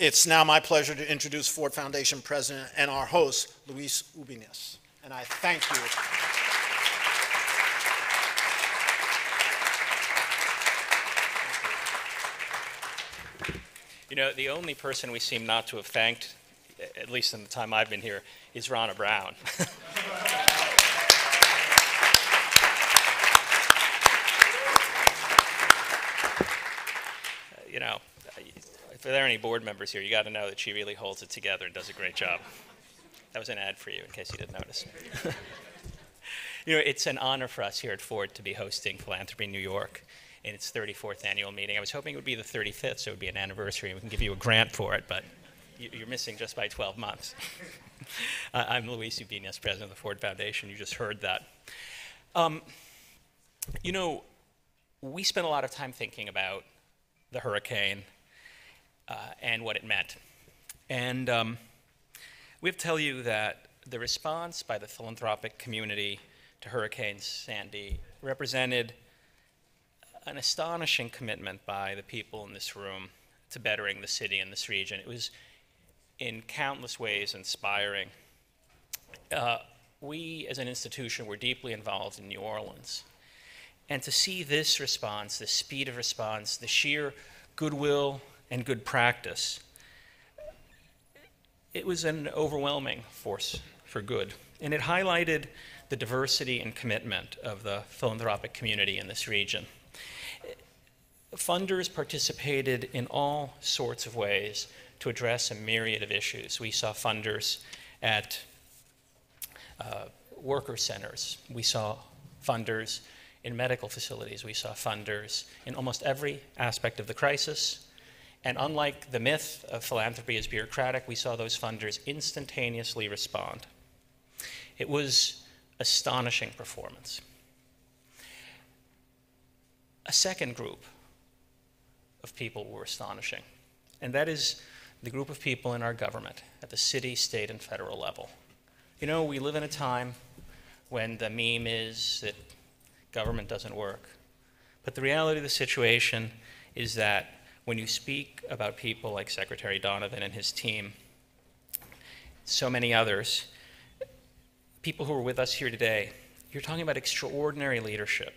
It's now my pleasure to introduce Ford Foundation President and our host, Luis Ubiñas. And I thank you. You know, the only person we seem not to have thanked, at least in the time I've been here, is Ronna Brown. You know, if there are any board members here, you got to know that she really holds it together and does a great job. That was an ad for you, in case you didn't notice. You know, it's an honor for us here at Ford to be hosting Philanthropy New York in its 34th annual meeting. I was hoping it would be the 35th, so it would be an anniversary, and we can give you a grant for it, but you're missing just by 12 months. I'm Luis Ubiñas, president of the Ford Foundation. You just heard that. You know, we spent a lot of time thinking about the hurricane and what it meant. And we have to tell you that the response by the philanthropic community to Hurricane Sandy represented an astonishing commitment by the people in this room to bettering the city and this region. It was in countless ways inspiring. We as an institution were deeply involved in New Orleans. And to see this response, the speed of response, the sheer goodwill and good practice, it was an overwhelming force for good. And it highlighted the diversity and commitment of the philanthropic community in this region. Funders participated in all sorts of ways to address a myriad of issues. We saw funders at worker centers. We saw funders in medical facilities. We saw funders in almost every aspect of the crisis. And unlike the myth of philanthropy as bureaucratic, we saw those funders instantaneously respond. It was astonishing performance. A second group of people were astonishing, and that is the group of people in our government at the city, state, and federal level. You know, we live in a time when the meme is that government doesn't work. But the reality of the situation is that when you speak about people like Secretary Donovan and his team, so many others, people who are with us here today, you're talking about extraordinary leadership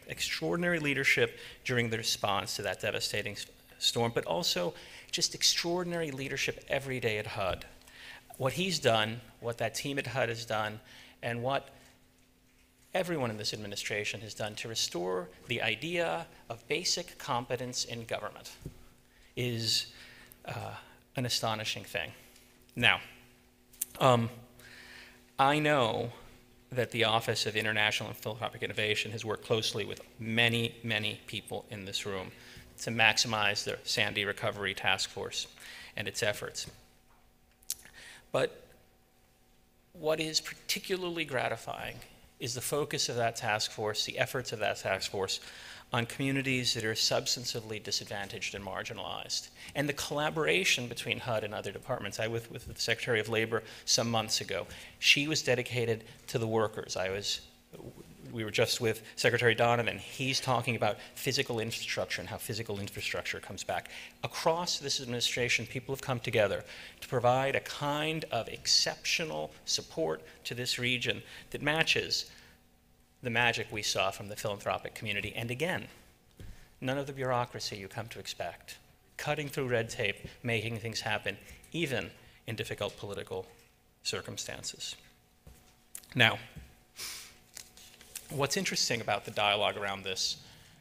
during the response to that devastating storm, but also just extraordinary leadership every day at HUD. What he's done, what that team at HUD has done, and what everyone in this administration has done to restore the idea of basic competence in government is an astonishing thing. Now, I know that the Office of International and Philanthropic Innovation has worked closely with many, many people in this room to maximize the Sandy Recovery Task Force and its efforts. But what is particularly gratifying is the focus of that task force, the efforts of that task force on communities that are substantively disadvantaged and marginalized. And the collaboration between HUD and other departments. I was with the Secretary of Labor some months ago. She was dedicated to the workers. We were just with Secretary Donovan. He's talking about physical infrastructure and how physical infrastructure comes back. Across this administration, people have come together to provide a kind of exceptional support to this region that matches the magic we saw from the philanthropic community. And again, none of the bureaucracy you come to expect. Cutting through red tape, making things happen, even in difficult political circumstances. Now, what's interesting about the dialogue around this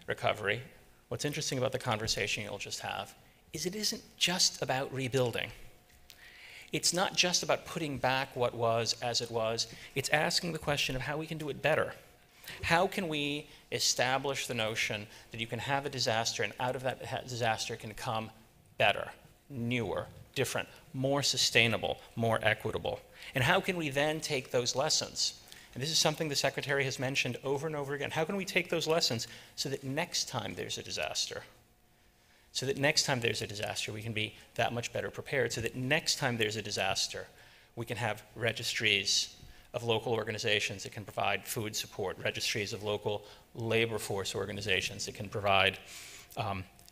recovery, what's interesting about the conversation you'll just have, is it isn't just about rebuilding. It's not just about putting back what was as it was. It's asking the question of how we can do it better. How can we establish the notion that you can have a disaster and out of that disaster can come better, newer, different, more sustainable, more equitable? And how can we then take those lessons? And this is something the Secretary has mentioned over and over again. How can we take those lessons so that next time there's a disaster, we can be that much better prepared, so that next time there's a disaster, we can have registries of local organizations that can provide food support, registries of local labor force organizations that can provide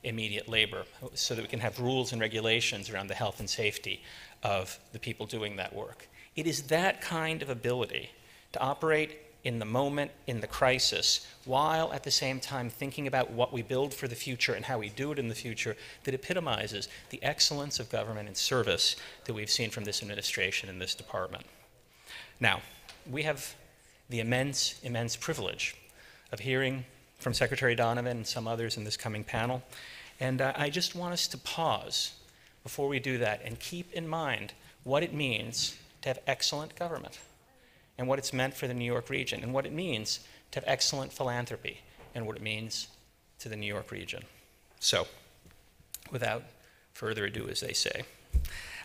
immediate labor, so that we can have rules and regulations around the health and safety of the people doing that work. It is that kind of ability to operate in the moment, in the crisis, while at the same time thinking about what we build for the future and how we do it in the future, that epitomizes the excellence of government and service that we've seen from this administration and this department. Now, we have the immense, immense privilege of hearing from Secretary Donovan and some others in this coming panel, and I just want us to pause before we do that and keep in mind what it means to have excellent government, and what it's meant for the New York region, and what it means to have excellent philanthropy, and what it means to the New York region. So, without further ado, as they say,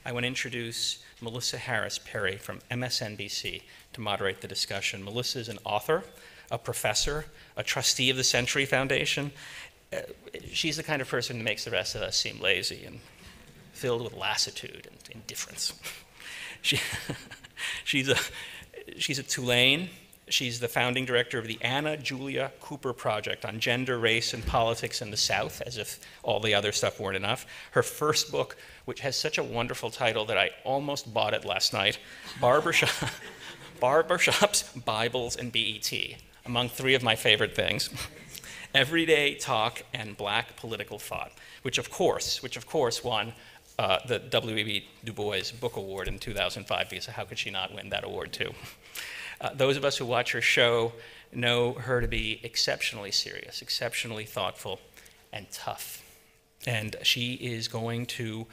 I want to introduce Melissa Harris Perry from MSNBC to moderate the discussion. Melissa is an author, a professor, a trustee of the Century Foundation. She's the kind of person that makes the rest of us seem lazy and filled with lassitude and indifference. She's a Tulane. She's the founding director of the Anna Julia Cooper Project on Gender, Race, and Politics in the South, as if all the other stuff weren't enough. Her first book, which has such a wonderful title that I almost bought it last night, Barbershops, Bibles, and BET, among three of my favorite things. Everyday Talk and Black Political Thought, which of course won the W.E.B. Du Bois Book Award in 2005, because how could she not win that award too? Those of us who watch her show know her to be exceptionally serious, exceptionally thoughtful, and tough. And she is going to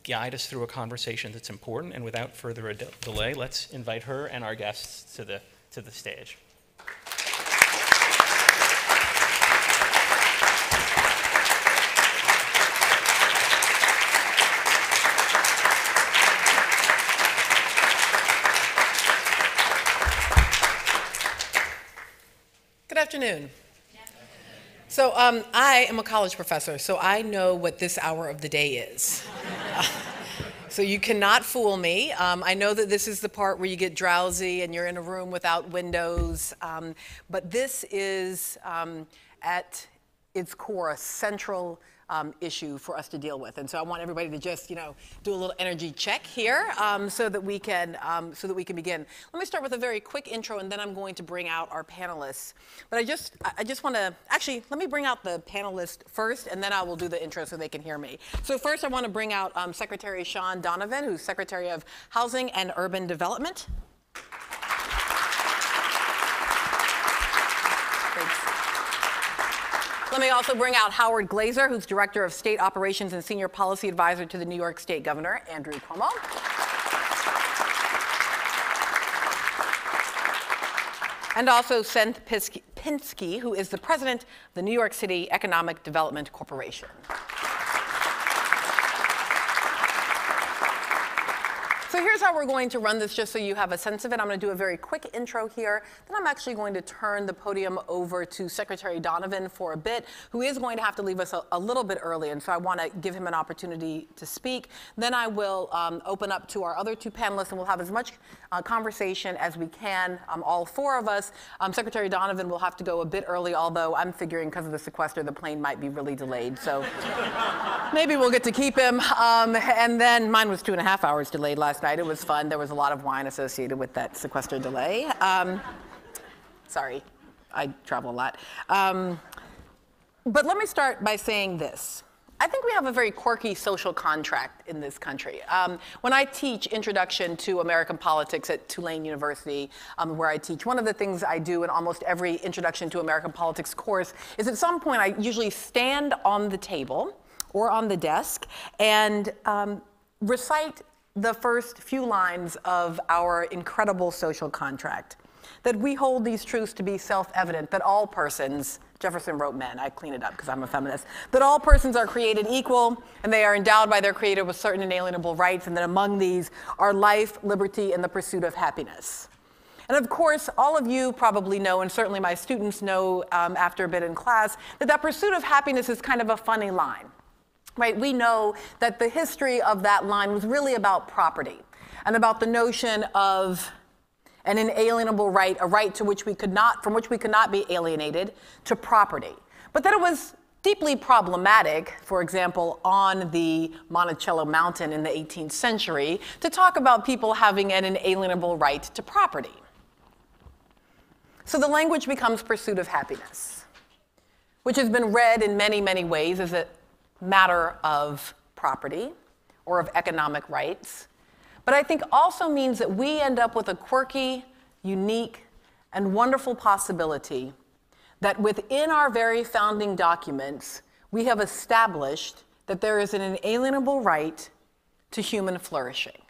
guide us through a conversation that's important. And without further delay, let's invite her and our guests to the stage. Good afternoon. So I am a college professor, so I know what this hour of the day is. So you cannot fool me. I know that this is the part where you get drowsy and you're in a room without windows, but this is at its core a central issue for us to deal with. And so I want everybody to just, do a little energy check here so that we can begin. Let me start with a very quick intro, and then I'm going to bring out our panelists. But I just want to, actually, let me bring out the panelists first, and then I will do the intro so they can hear me. So first I want to bring out Secretary Shaun Donovan, who's Secretary of Housing and Urban Development. Let me also bring out Howard Glaser, who's Director of State Operations and Senior Policy Advisor to the New York State Governor, Andrew Cuomo. And also Seth Pinsky, who is the President of the New York City Economic Development Corporation. So here's how we're going to run this, just so you have a sense of it. I'm going to do a very quick intro here. Then I'm actually going to turn the podium over to Secretary Donovan for a bit, who is going to have to leave us a little bit early, and so I want to give him an opportunity to speak. Then I will open up to our other two panelists, and we'll have as much conversation as we can, all four of us. Secretary Donovan will have to go a bit early, although I'm figuring because of the sequester, the plane might be really delayed. So maybe we'll get to keep him. And then mine was 2.5 hours delayed last night. It was fun. There was a lot of wine associated with that sequester delay. Sorry, I travel a lot. But let me start by saying this. I think we have a very quirky social contract in this country. When I teach Introduction to American Politics at Tulane University, where I teach, one of the things I do in almost every Introduction to American Politics course is at some point I usually stand on the table or on the desk and recite the first few lines of our incredible social contract, that we hold these truths to be self-evident, that all persons, Jefferson wrote men, I clean it up because I'm a feminist, that all persons are created equal and they are endowed by their creator with certain inalienable rights, and that among these are life, liberty, and the pursuit of happiness. And of course, all of you probably know, and certainly my students know after a bit in class, that that pursuit of happiness is kind of a funny line. Right, we know that the history of that line was really about property and about the notion of an inalienable right, a right to which we could not, from which we could not be alienated, to property. but that it was deeply problematic, for example, on the Monticello Mountain in the 18th century, to talk about people having an inalienable right to property. So the language becomes pursuit of happiness, which has been read in many, many ways as a matter of property or of economic rights, but I think also means that we end up with a quirky, unique, and wonderful possibility that within our very founding documents, we have established that there is an inalienable right to human flourishing.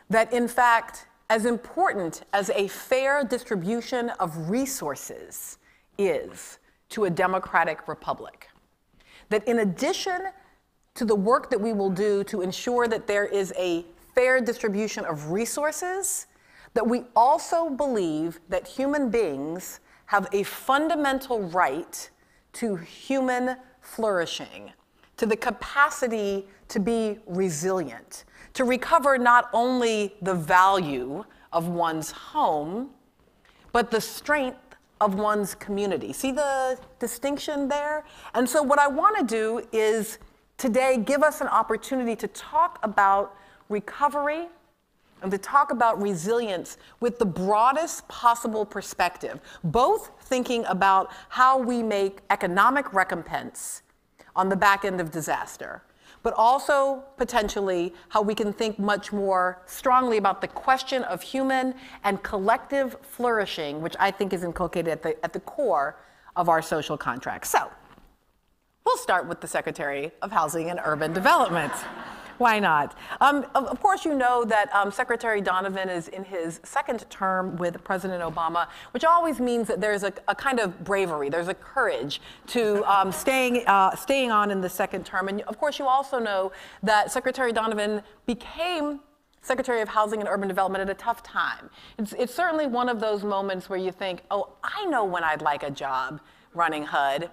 That in fact, as important as a fair distribution of resources is to a democratic republic, that in addition to the work that we will do to ensure that there is a fair distribution of resources, that we also believe that human beings have a fundamental right to human flourishing, to the capacity to be resilient, to recover not only the value of one's home, but the strength of one's community. See the distinction there? And so what I want to do is today give us an opportunity to talk about recovery and to talk about resilience with the broadest possible perspective, both thinking about how we make economic recompense on the back end of disaster, but also potentially how we can think much more strongly about the question of human and collective flourishing, which I think is inculcated at the core of our social contract. So we'll start with the Secretary of Housing and Urban Development. Why not? Of course, you know that Secretary Donovan is in his second term with President Obama, which always means that there's a kind of bravery, there's a courage to staying on in the second term. And of course, you also know that Secretary Donovan became Secretary of Housing and Urban Development at a tough time. It's certainly one of those moments where you think, oh, I know when I'd like a job running HUD.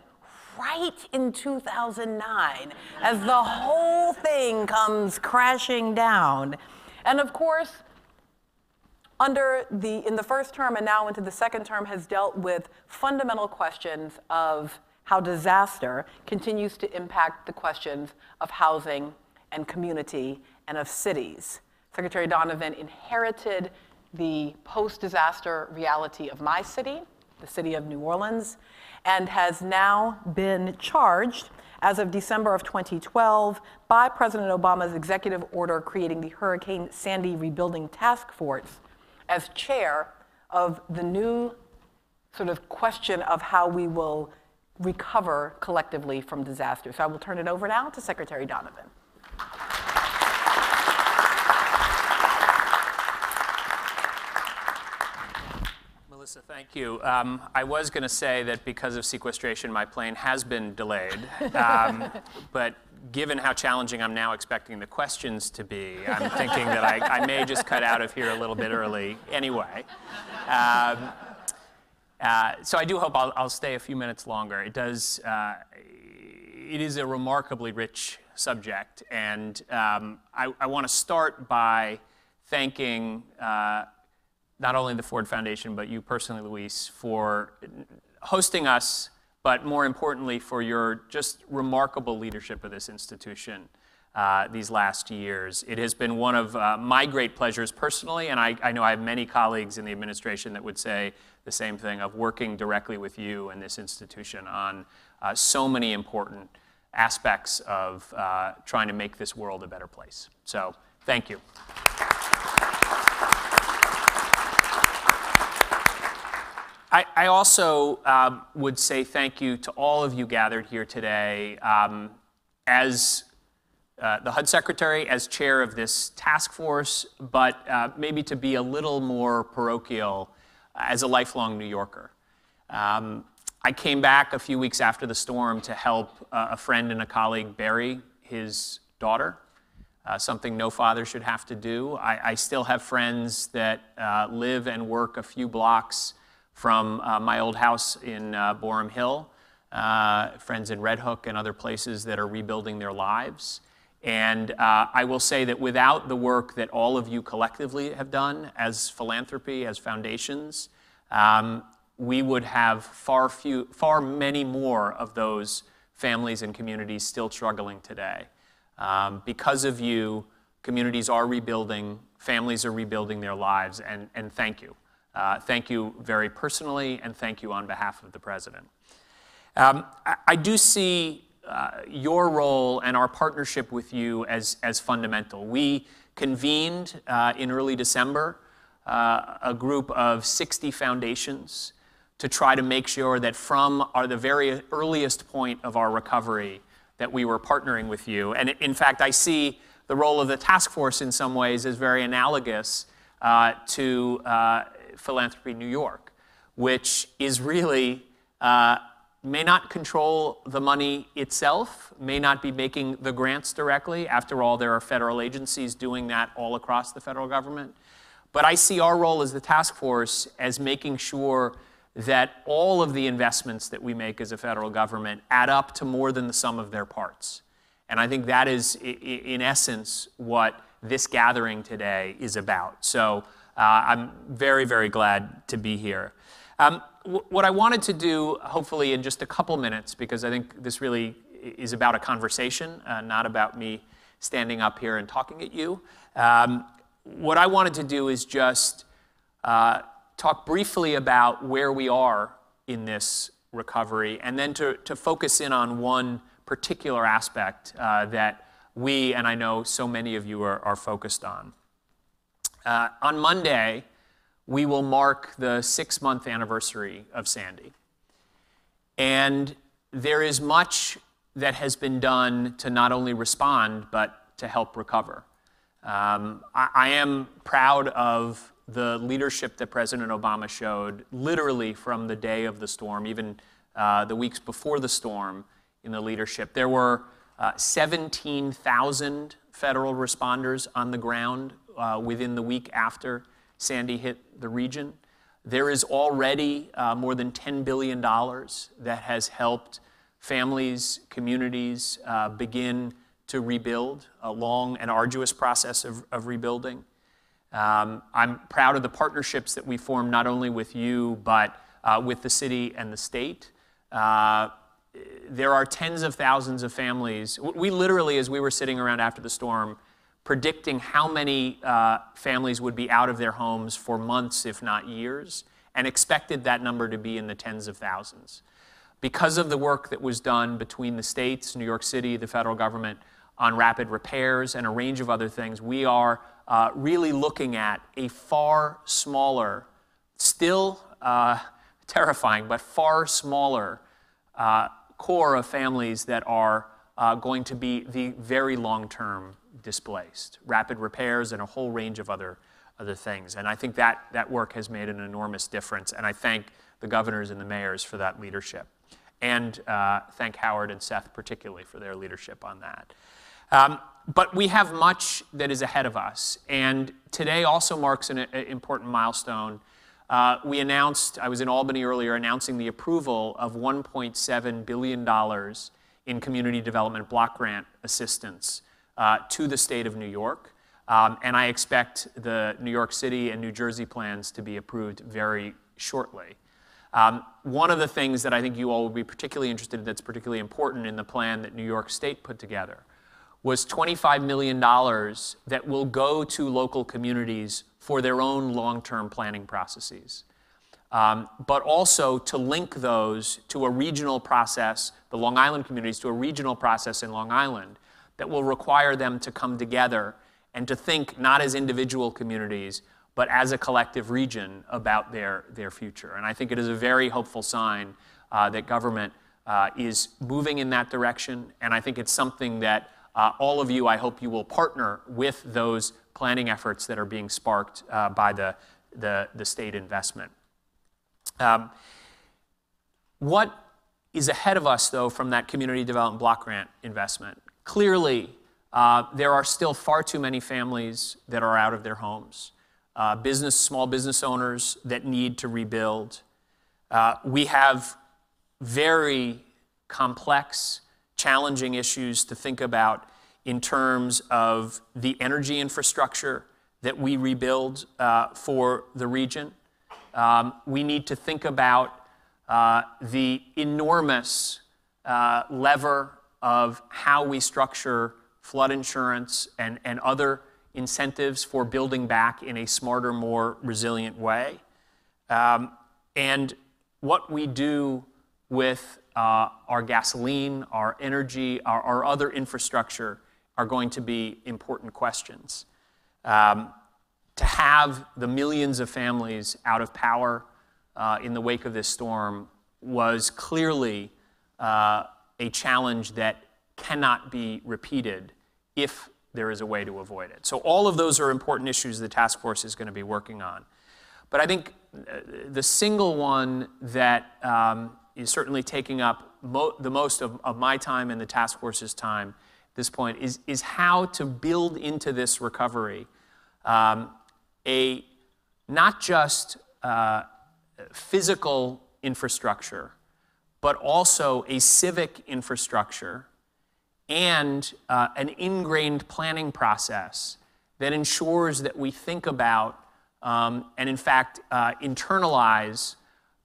Right in 2009, as the whole thing comes crashing down. And of course, in the first term and now into the second term has dealt with fundamental questions of how disaster continues to impact the questions of housing and community and of cities. Secretary Donovan inherited the post-disaster reality of my city, the city of New Orleans, and has now been charged as of December of 2012 by President Obama's executive order creating the Hurricane Sandy Rebuilding Task Force as chair of the new sort of question of how we will recover collectively from disaster. So I will turn it over now to Secretary Donovan. Melissa, thank you. I was going to say that because of sequestration, my plane has been delayed. But given how challenging I'm now expecting the questions to be, I'm thinking that I may just cut out of here a little bit early anyway. So I do hope I'll stay a few minutes longer. It is a remarkably rich subject. And I want to start by thanking not only the Ford Foundation, but you personally, Luis, for hosting us, but more importantly, for your just remarkable leadership of this institution these last years. It has been one of my great pleasures personally, and I know I have many colleagues in the administration that would say the same thing, of working directly with you and this institution on so many important aspects of trying to make this world a better place. So, thank you. I also would say thank you to all of you gathered here today. As the HUD Secretary, as chair of this task force, but maybe to be a little more parochial as a lifelong New Yorker. I came back a few weeks after the storm to help a friend and a colleague bury his daughter, something no father should have to do. I still have friends that live and work a few blocks from my old house in Boerum Hill, friends in Red Hook and other places that are rebuilding their lives. And I will say that without the work that all of you collectively have done as philanthropy, as foundations, we would have far many more of those families and communities still struggling today. Because of you, communities are rebuilding, families are rebuilding their lives, and thank you. Thank you very personally, and thank you on behalf of the President. I do see your role and our partnership with you as fundamental. We convened in early December a group of 60 foundations to try to make sure that from the very earliest point of our recovery that we were partnering with you. And in fact, I see the role of the task force in some ways as very analogous to Philanthropy New York, which is really may not control the money itself, may not be making the grants directly. After all, there are federal agencies doing that all across the federal government. But I see our role as the task force as making sure that all of the investments that we make as a federal government add up to more than the sum of their parts. And I think that is, in essence, what this gathering today is about. So I'm very, very glad to be here. What I wanted to do, hopefully in just a couple minutes, because I think this really is about a conversation, not about me standing up here and talking at you. What I wanted to do is just talk briefly about where we are in this recovery, and then to focus in on one particular aspect that we, and I know so many of you are focused on. On Monday, we will mark the 6-month anniversary of Sandy. And there is much that has been done to not only respond, but to help recover. I am proud of the leadership that President Obama showed literally from the day of the storm, even the weeks before the storm in the leadership. There were 17,000 federal responders on the ground within the week after Sandy hit the region. There is already more than $10 billion that has helped families, communities begin to rebuild, a long and arduous process of rebuilding. I'm proud of the partnerships that we formed not only with you, but with the city and the state. There are tens of thousands of families. We literally, as we were sitting around after the storm, predicting how many families would be out of their homes for months, if not years, and expected that number to be in the tens of thousands. Because of the work that was done between the states, New York City, the federal government, on rapid repairs and a range of other things, we are really looking at a far smaller, still terrifying, but far smaller core of families that are going to be the very long-term displaced. Rapid repairs and a whole range of other things. And I think that work has made an enormous difference. And I thank the governors and the mayors for that leadership. And thank Howard and Seth particularly for their leadership on that. But we have much that is ahead of us. And today also marks an important milestone. We announced, I was in Albany earlier, announcing the approval of $1.7 billion in community development block grant assistance to the state of New York. And I expect the New York City and New Jersey plans to be approved very shortly. One of the things that I think you all will be particularly interested in, that's particularly important in the plan that New York State put together, was $25 million that will go to local communities for their own long-term planning processes. But also to link those to a regional process, the Long Island communities, to a regional process in Long Island that will require them to come together and to think not as individual communities, but as a collective region about their future. And I think it is a very hopeful sign that government is moving in that direction. And I think it's something that all of you, I hope you will partner with those planning efforts that are being sparked by the state investment. What is ahead of us, though, from that community development block grant investment? Clearly, there are still far too many families that are out of their homes. Small business owners that need to rebuild. We have very complex, challenging issues to think about in terms of the energy infrastructure that we rebuild for the region. We need to think about the enormous lever of how we structure flood insurance and other incentives for building back in a smarter, more resilient way. And what we do with our gasoline, our energy, our other infrastructure are going to be important questions. To have the millions of families out of power in the wake of this storm was clearly a challenge that cannot be repeated if there is a way to avoid it. So all of those are important issues the task force is going to be working on. But I think the single one that is certainly taking up the most of my time and the task force's time at this point is how to build into this recovery a not just physical infrastructure, but also a civic infrastructure and an ingrained planning process that ensures that we think about and in fact internalize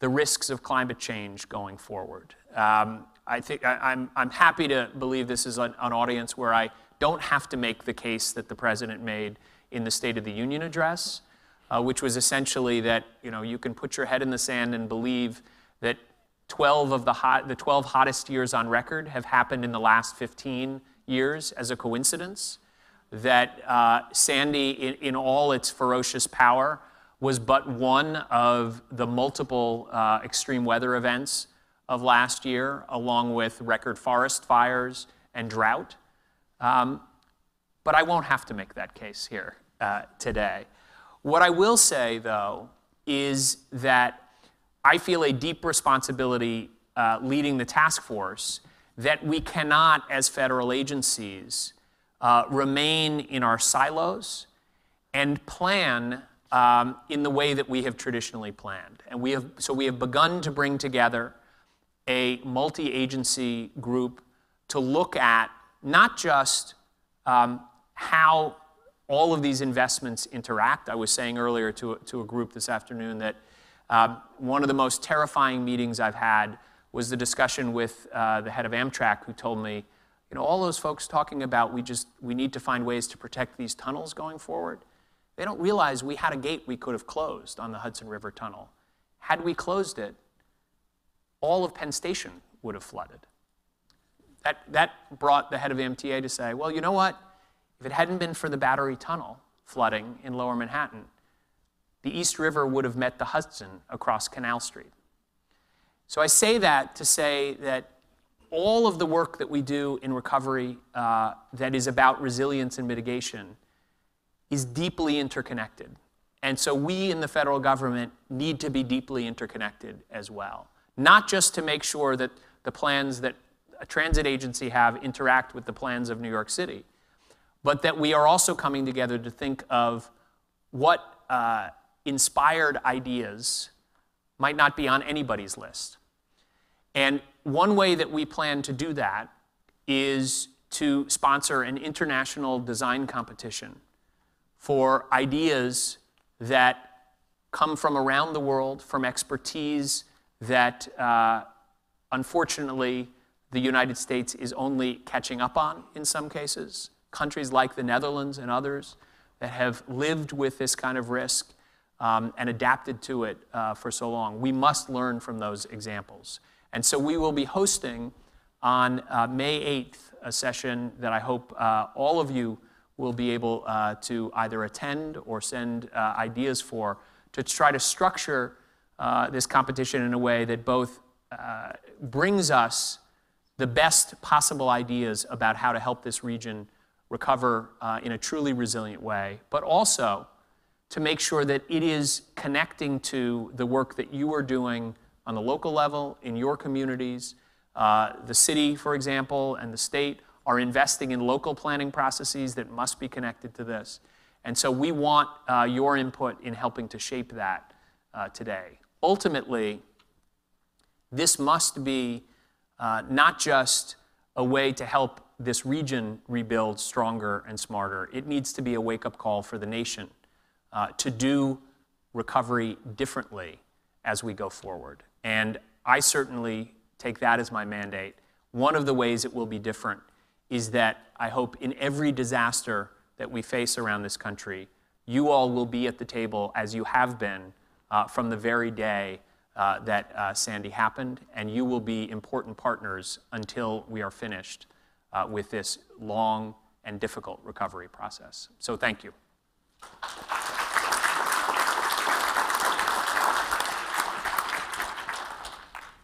the risks of climate change going forward. I think I'm happy to believe this is an audience where I don't have to make the case that the president made in the State of the Union address, which was essentially that you can put your head in the sand and believe that 12 of the 12 hottest years on record have happened in the last 15 years as a coincidence, that Sandy, in all its ferocious power, was but one of the multiple extreme weather events of last year, along with record forest fires and drought. But I won't have to make that case here today. What I will say, though, is that I feel a deep responsibility leading the task force that we cannot, as federal agencies, remain in our silos and plan in the way that we have traditionally planned. And we have begun to bring together a multi-agency group to look at not just how all of these investments interact. I was saying earlier to a group this afternoon that one of the most terrifying meetings I've had was the discussion with the head of Amtrak, who told me, all those folks talking about we need to find ways to protect these tunnels going forward. They don't realize we had a gate we could have closed on the Hudson River Tunnel. Had we closed it, all of Penn Station would have flooded. That brought the head of the MTA to say, well, you know what? If it hadn't been for the Battery Tunnel flooding in Lower Manhattan, the East River would have met the Hudson across Canal Street. So I say that to say that all of the work that we do in recovery that is about resilience and mitigation is deeply interconnected. And so we in the federal government need to be deeply interconnected as well. Not just to make sure that the plans that a transit agency have interact with the plans of New York City, but that we are also coming together to think of what inspired ideas might not be on anybody's list. And one way that we plan to do that is to sponsor an international design competition for ideas that come from around the world, from expertise that unfortunately the United States is only catching up on in some cases. Countries like the Netherlands and others that have lived with this kind of risk and adapted to it for so long. We must learn from those examples. And so we will be hosting on May 8th a session that I hope all of you will be able to either attend or send ideas for, to try to structure this competition in a way that both brings us the best possible ideas about how to help this region recover in a truly resilient way, but also to make sure that it is connecting to the work that you are doing on the local level, in your communities. The city, for example, and the state are investing in local planning processes that must be connected to this. And so we want your input in helping to shape that today. Ultimately, this must be not just a way to help this region rebuild stronger and smarter. It needs to be a wake-up call for the nation to do recovery differently as we go forward. And I certainly take that as my mandate. One of the ways it will be different is that I hope in every disaster that we face around this country, you all will be at the table as you have been from the very day that Sandy happened, and you will be important partners until we are finished with this long and difficult recovery process. So thank you.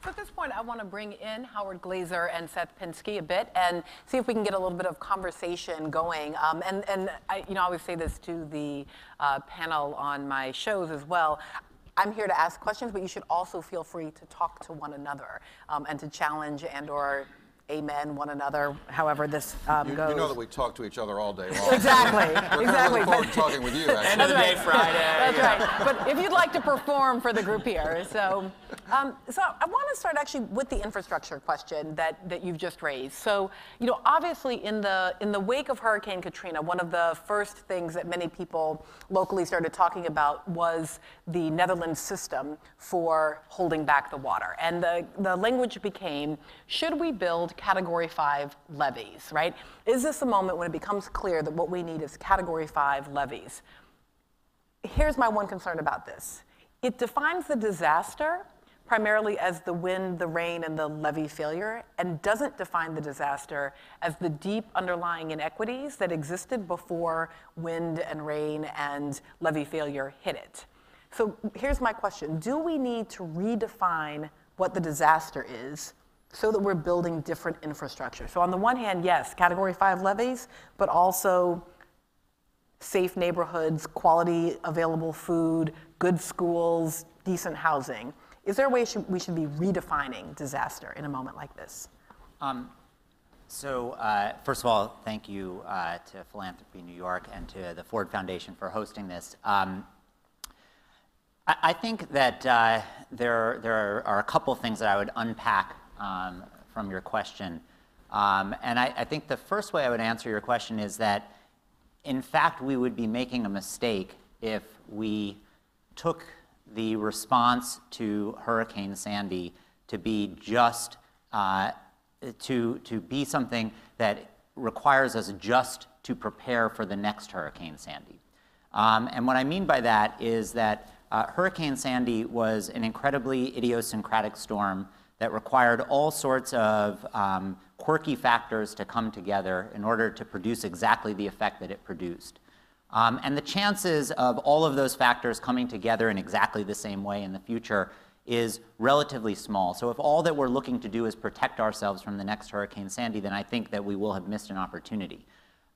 So at this point, I want to bring in Howard Glaser and Seth Pinsky a bit and see if we can get a little bit of conversation going. And I always say this to the panel on my shows as well. I'm here to ask questions, but you should also feel free to talk to one another and to challenge and/or amen one another, however this goes. You know that we talk to each other all day long. Exactly, exactly. We're looking forward to talking with you, actually. End of the day, Friday. That's right. But if you'd like to perform for the group here, so I want to start actually with the infrastructure question that you've just raised. So, obviously in the wake of Hurricane Katrina, one of the first things that many people locally started talking about was the Netherlands system for holding back the water. And the language became, should we build Category 5 levees, right? Is this a moment when it becomes clear that what we need is Category 5 levees? Here's my one concern about this. It defines the disaster primarily as the wind, the rain, and the levee failure, and doesn't define the disaster as the deep underlying inequities that existed before wind and rain and levee failure hit it. So here's my question. Do we need to redefine what the disaster is so that we're building different infrastructure? So on the one hand, yes, Category 5 levees, but also safe neighborhoods, quality available food, good schools, decent housing. Is there a way we should be redefining disaster in a moment like this? First of all, thank you to Philanthropy New York and to the Ford Foundation for hosting this. I think that there are a couple of things that I would unpack from your question. And I think the first way I would answer your question is that, in fact, we would be making a mistake if we took the response to Hurricane Sandy to be just, to be something that requires us just to prepare for the next Hurricane Sandy. And what I mean by that is that Hurricane Sandy was an incredibly idiosyncratic storm that required all sorts of quirky factors to come together in order to produce exactly the effect that it produced. And the chances of all of those factors coming together in exactly the same way in the future is relatively small. So if all that we're looking to do is protect ourselves from the next Hurricane Sandy, then I think that we will have missed an opportunity.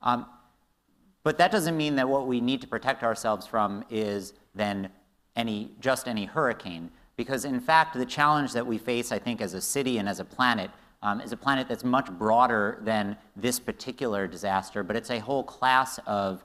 But that doesn't mean that what we need to protect ourselves from is then just any hurricane. Because in fact, the challenge that we face, I think, as a city and as a planet is a planet that's much broader than this particular disaster, but it's a whole class of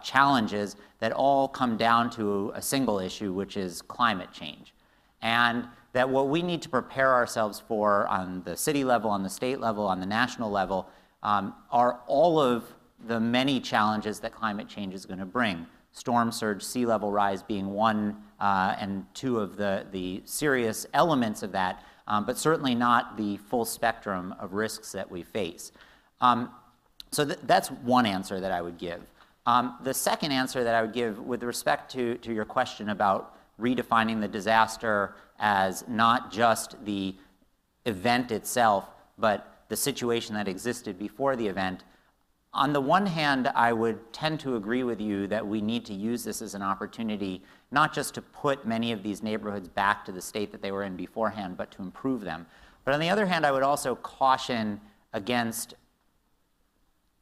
challenges that all come down to a single issue, which is climate change. And that what we need to prepare ourselves for on the city level, on the state level, on the national level, are all of the many challenges that climate change is going to bring. Storm surge, sea level rise being one and two of the serious elements of that, but certainly not the full spectrum of risks that we face. So that's one answer that I would give. The second answer that I would give with respect to your question about redefining the disaster as not just the event itself, but the situation that existed before the event. On the one hand, I would tend to agree with you that we need to use this as an opportunity, not just to put many of these neighborhoods back to the state that they were in beforehand, but to improve them. But on the other hand, I would also caution against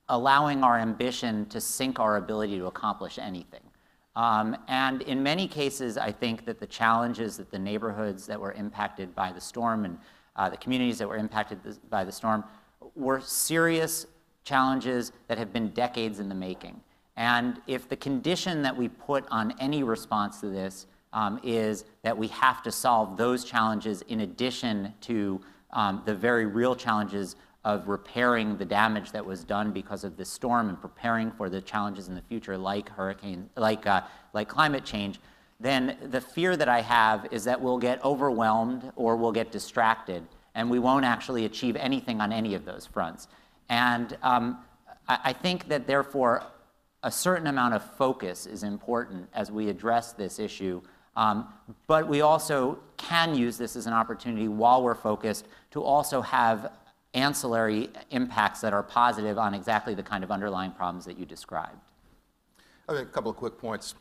allowing our ambition to sink our ability to accomplish anything. And in many cases, I think that the challenges that the neighborhoods that were impacted by the storm and the communities that were impacted by the storm were serious challenges that have been decades in the making. And if the condition that we put on any response to this is that we have to solve those challenges in addition to the very real challenges of repairing the damage that was done because of this storm and preparing for the challenges in the future like climate change, then the fear that I have is that we'll get overwhelmed or we'll get distracted, and we won't actually achieve anything on any of those fronts. And I think that, therefore, a certain amount of focus is important as we address this issue, but we also can use this as an opportunity while we're focused to also have ancillary impacts that are positive on exactly the kind of underlying problems that you described. I mean, a couple of quick points.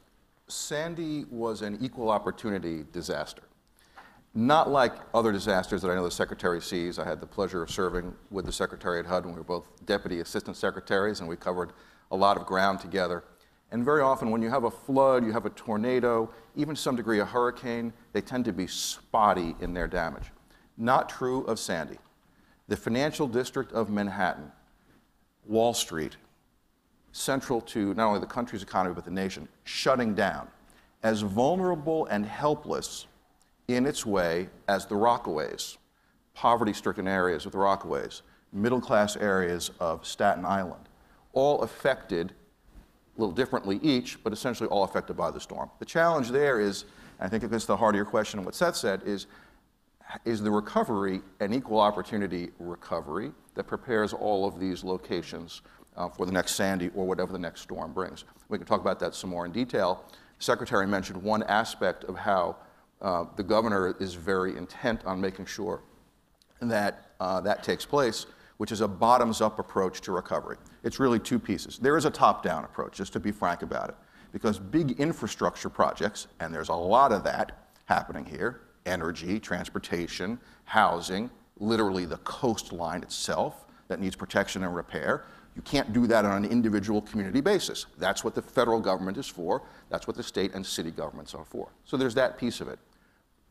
Sandy was an equal opportunity disaster. Not like other disasters that I know the Secretary sees. I had the pleasure of serving with the Secretary at HUD when we were both Deputy Assistant Secretaries, and we covered a lot of ground together. And very often when you have a flood, you have a tornado, even to some degree a hurricane, they tend to be spotty in their damage. Not true of Sandy. The financial district of Manhattan, Wall Street, central to not only the country's economy but the nation, shutting down, as vulnerable and helpless in its way as the Rockaways, poverty-stricken areas of the Rockaways, middle-class areas of Staten Island, all affected a little differently each, but essentially all affected by the storm. The challenge there is, and I think it gets to the heart of your question and what Seth said, is the recovery an equal opportunity recovery that prepares all of these locations for the next Sandy or whatever the next storm brings. We can talk about that some more in detail. The Secretary mentioned one aspect of how the governor is very intent on making sure that that takes place, which is a bottoms-up approach to recovery. It's really two pieces. There is a top-down approach, just to be frank about it, because big infrastructure projects, and there's a lot of that happening here, energy, transportation, housing, literally the coastline itself that needs protection and repair. You can't do that on an individual community basis. That's what the federal government is for. That's what the state and city governments are for. So there's that piece of it.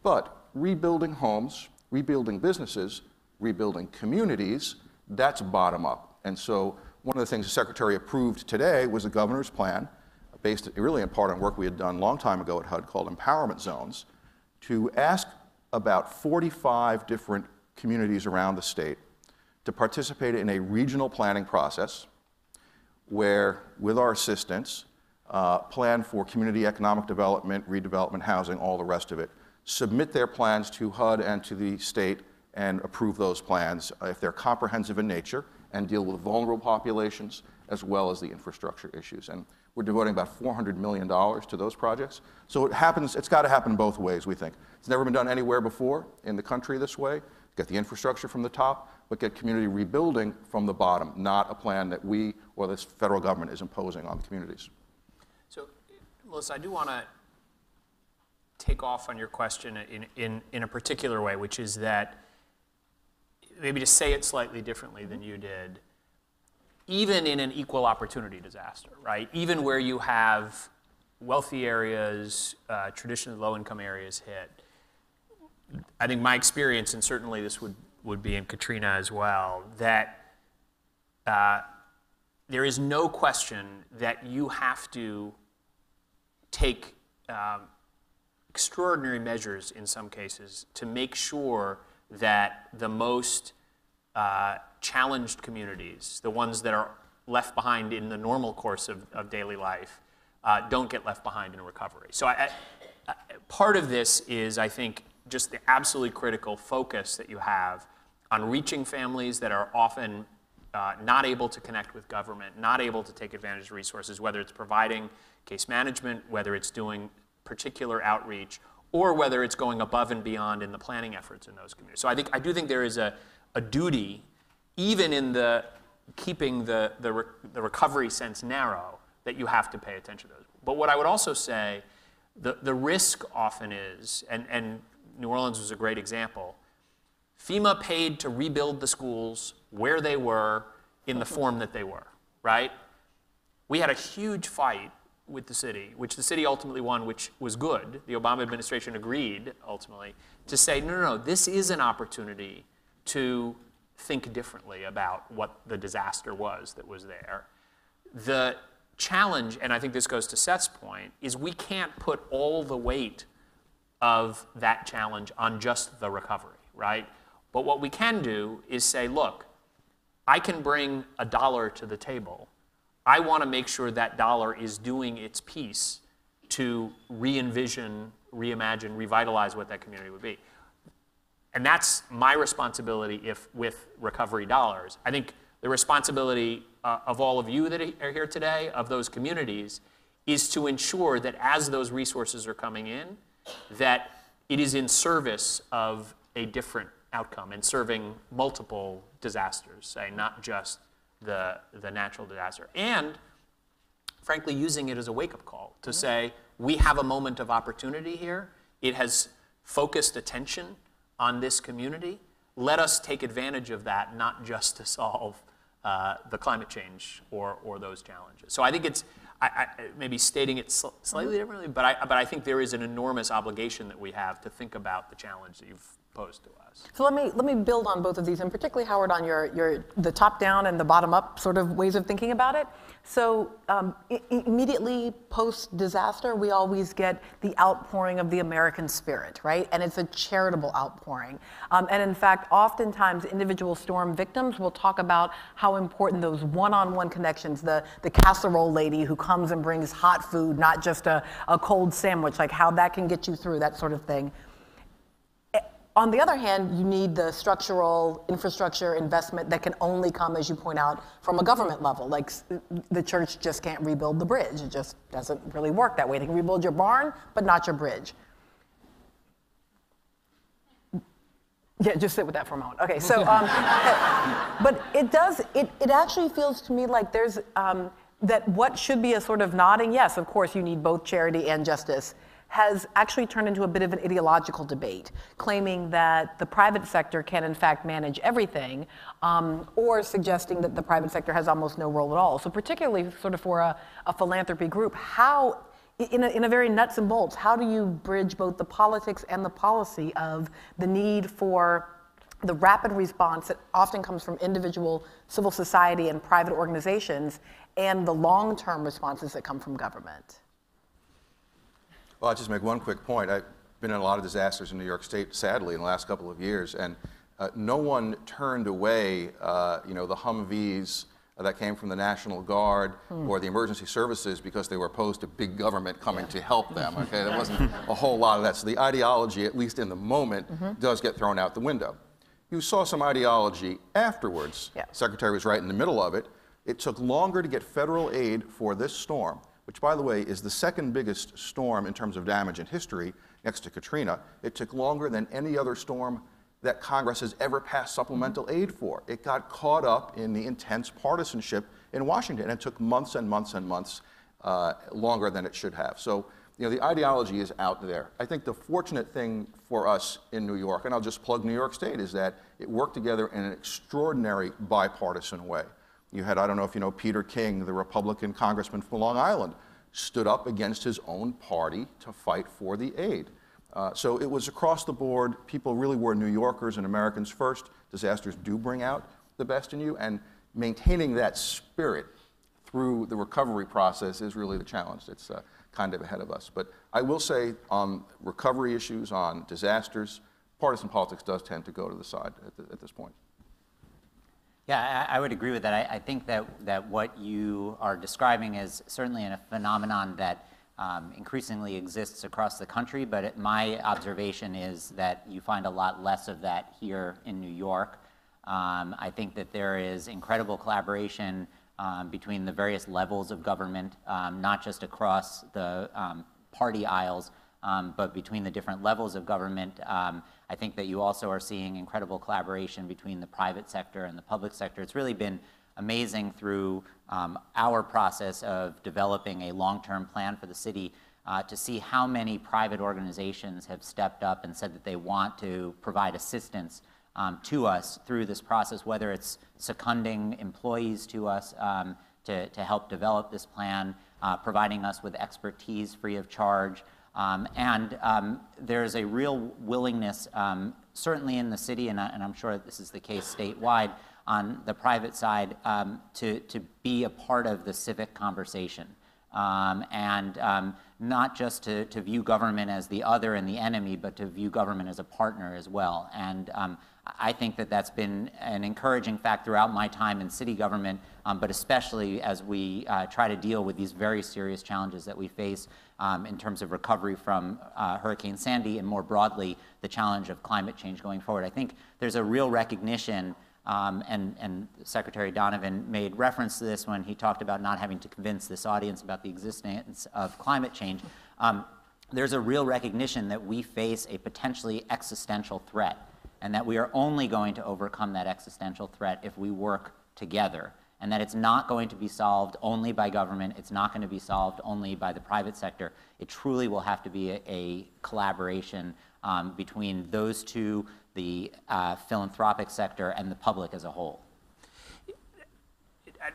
But rebuilding homes, rebuilding businesses, rebuilding communities, that's bottom up. And so one of the things the Secretary approved today was the governor's plan, based really in part on work we had done a long time ago at HUD called empowerment zones, to ask about 45 different communities around the state to participate in a regional planning process where, with our assistance, plan for community economic development, redevelopment, housing, all the rest of it, submit their plans to HUD and to the state and approve those plans if they're comprehensive in nature and deal with vulnerable populations as well as the infrastructure issues. And we're devoting about $400 million to those projects. So it's got to happen both ways, we think. It's never been done anywhere before in the country this way. Get the infrastructure from the top, but get community rebuilding from the bottom, not a plan that we or this federal government is imposing on the communities. So, Melissa, I do want to take off on your question in a particular way, which is that, maybe to say it slightly differently than you did, even in an equal opportunity disaster, right? Even where you have wealthy areas, traditionally low-income areas hit, I think my experience, and certainly this would be in Katrina as well, that there is no question that you have to take extraordinary measures in some cases to make sure that the most challenged communities, the ones that are left behind in the normal course of daily life, don't get left behind in recovery. So part of this is, I think, just the absolutely critical focus that you have on reaching families that are often not able to connect with government, not able to take advantage of resources, whether it's providing case management, whether it's doing particular outreach, or whether it's going above and beyond in the planning efforts in those communities. So I do think there is a duty, even in the keeping the recovery sense narrow, that you have to pay attention to those. But what I would also say, the risk often is, and New Orleans was a great example, FEMA paid to rebuild the schools where they were in the form that they were, right? We had a huge fight with the city, which the city ultimately won, which was good. The Obama administration agreed, ultimately, to say, no, this is an opportunity to think differently about what the disaster was that was there. The challenge, and I think this goes to Seth's point, is we can't put all the weight of that challenge on just the recovery, right? But what we can do is say, look, I can bring $1 to the table. I want to make sure that dollar is doing its piece to re-envision, reimagine, revitalize what that community would be. And that's my responsibility with recovery dollars. I think the responsibility of all of you that are here today, of those communities, is to ensure that as those resources are coming in, that it is in service of a different outcome and serving multiple disasters, say, not just the natural disaster. And frankly, using it as a wake-up call to say, we have a moment of opportunity here. It has focused attention on this community. Let us take advantage of that, not just to solve the climate change or those challenges. So I think it's, maybe stating it slightly differently, but I think there is an enormous obligation that we have to think about the challenge that you've posed to us. So let me build on both of these, and particularly, Howard, on the top-down and the bottom-up sort of ways of thinking about it. So immediately post-disaster, we always get the outpouring of the American spirit, right? And it's a charitable outpouring. And in fact, oftentimes, individual storm victims will talk about how important those one-on-one connections, the casserole lady who comes and brings hot food, not just a cold sandwich, like how that can get you through, that sort of thing. On the other hand, you need the structural infrastructure investment that can only come, as you point out, from a government level. Like the church just can't rebuild the bridge. It just doesn't really work that way. They can rebuild your barn, but not your bridge. Yeah, just sit with that for a moment. Okay, so, but it actually feels to me like there's, that what should be a sort of nodding, yes, of course you need both charity and justice, has actually turned into a bit of an ideological debate, claiming that the private sector can in fact manage everything, or suggesting that the private sector has almost no role at all. So particularly sort of for a philanthropy group, how, in a very nuts and bolts, how do you bridge both the politics and the policy of the need for the rapid response that often comes from individual civil society and private organizations, and the long-term responses that come from government? Well, I'll just make one quick point. I've been in a lot of disasters in New York State, sadly, in the last couple of years, and no one turned away, the Humvees that came from the National Guard or the emergency services because they were opposed to big government coming to help them. Okay, there wasn't a whole lot of that. So the ideology, at least in the moment, does get thrown out the window. You saw some ideology afterwards. Yeah. Secretary was right in the middle of it. It took longer to get federal aid for this storm, which, by the way, is the second biggest storm in terms of damage in history, next to Katrina. It took longer than any other storm that Congress has ever passed supplemental aid for. It got caught up in the intense partisanship in Washington, and it took months and months and months longer than it should have. So, the ideology is out there. I think the fortunate thing for us in New York, and I'll just plug New York State, is that it worked together in an extraordinary bipartisan way. You had, I don't know if you know Peter King, the Republican congressman from Long Island, stood up against his own party to fight for the aid. So it was across the board. People really were New Yorkers and Americans first. Disasters do bring out the best in you, and maintaining that spirit through the recovery process is really the challenge that's kind of ahead of us. But I will say on recovery issues, on disasters, partisan politics does tend to go to the side at this point. Yeah, I would agree with that. I think that what you are describing is certainly a phenomenon that increasingly exists across the country, but my observation is that you find a lot less of that here in New York. I think that there is incredible collaboration between the various levels of government, not just across the party aisles, but between the different levels of government. I think that you also are seeing incredible collaboration between the private sector and the public sector. It's really been amazing through our process of developing a long-term plan for the city to see how many private organizations have stepped up and said that they want to provide assistance to us through this process, whether it's seconding employees to us to help develop this plan, providing us with expertise free of charge. There's a real willingness, certainly in the city, and I'm sure this is the case statewide, on the private side, to be a part of the civic conversation. and not just to view government as the other and the enemy, but to view government as a partner as well. And I think that that's been an encouraging fact throughout my time in city government, but especially as we try to deal with these very serious challenges that we face in terms of recovery from Hurricane Sandy and more broadly, the challenge of climate change going forward. I think there's a real recognition, and Secretary Donovan made reference to this when he talked about not having to convince this audience about the existence of climate change. There's a real recognition that we face a potentially existential threat, and that we are only going to overcome that existential threat if we work together, and that it's not going to be solved only by government, it's not going to be solved only by the private sector. It truly will have to be a collaboration between those two, the philanthropic sector and the public as a whole.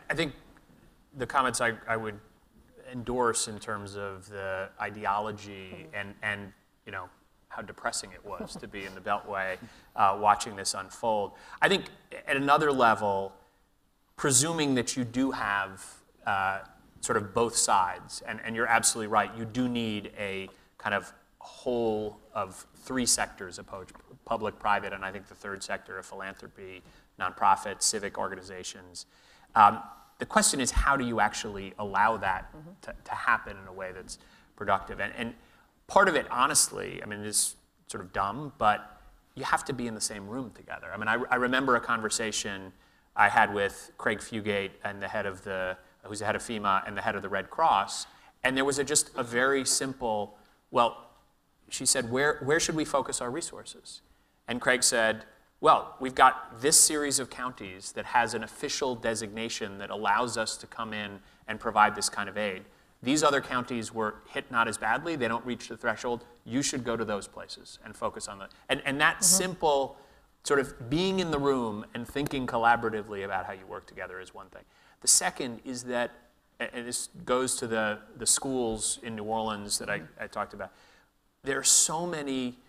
I think the comments I would endorse in terms of the ideology and you know, how depressing it was to be in the Beltway watching this unfold. I think at another level, presuming that you do have sort of both sides, and you're absolutely right, you do need a kind of whole of three sectors approach, public, private, and I think the third sector of philanthropy, nonprofits, civic organizations. The question is, how do you actually allow that to happen in a way that's productive? And part of it, honestly, I mean, it is sort of dumb, but you have to be in the same room together. I mean, I remember a conversation I had with Craig Fugate and who's the head of FEMA and the head of the Red Cross, and there was just a very simple, well, she said, where should we focus our resources? And Craig said, well, we've got this series of counties that has an official designation that allows us to come in and provide this kind of aid. These other counties were hit not as badly, they don't reach the threshold. You should go to those places and focus on that. And that simple sort of being in the room and thinking collaboratively about how you work together is one thing. The second is that, and this goes to the schools in New Orleans that I talked about, there are so many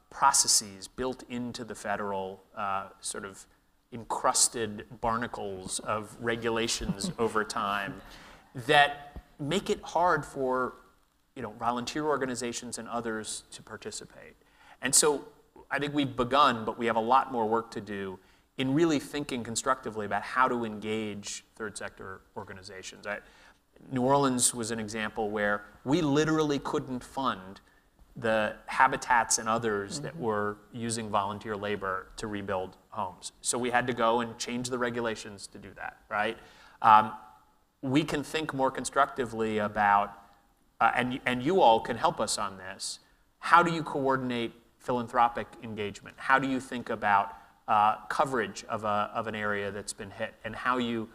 processes built into the federal sort of encrusted barnacles of regulations over time that make it hard for volunteer organizations and others to participate. And so I think we've begun, but we have a lot more work to do in really thinking constructively about how to engage third sector organizations. New Orleans was an example where we literally couldn't fund the habitats and others that were using volunteer labor to rebuild homes. So we had to go and change the regulations to do that, right? We can think more constructively about, and you all can help us on this, how do you coordinate philanthropic engagement? How do you think about coverage of an area that's been hit, and how you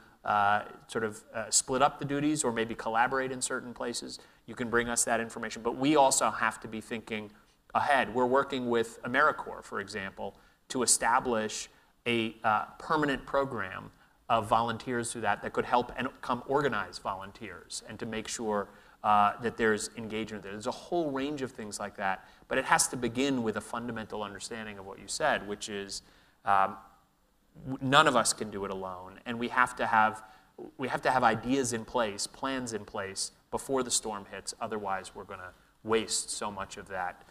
split up the duties or maybe collaborate in certain places? You can bring us that information, but we also have to be thinking ahead. We're working with AmeriCorps, for example, to establish a permanent program of volunteers through that could help and come organize volunteers and to make sure that there's engagement there. There's a whole range of things like that, but it has to begin with a fundamental understanding of what you said, which is none of us can do it alone, and we have to have ideas in place, plans in place before the storm hits. Otherwise, we're going to waste so much of that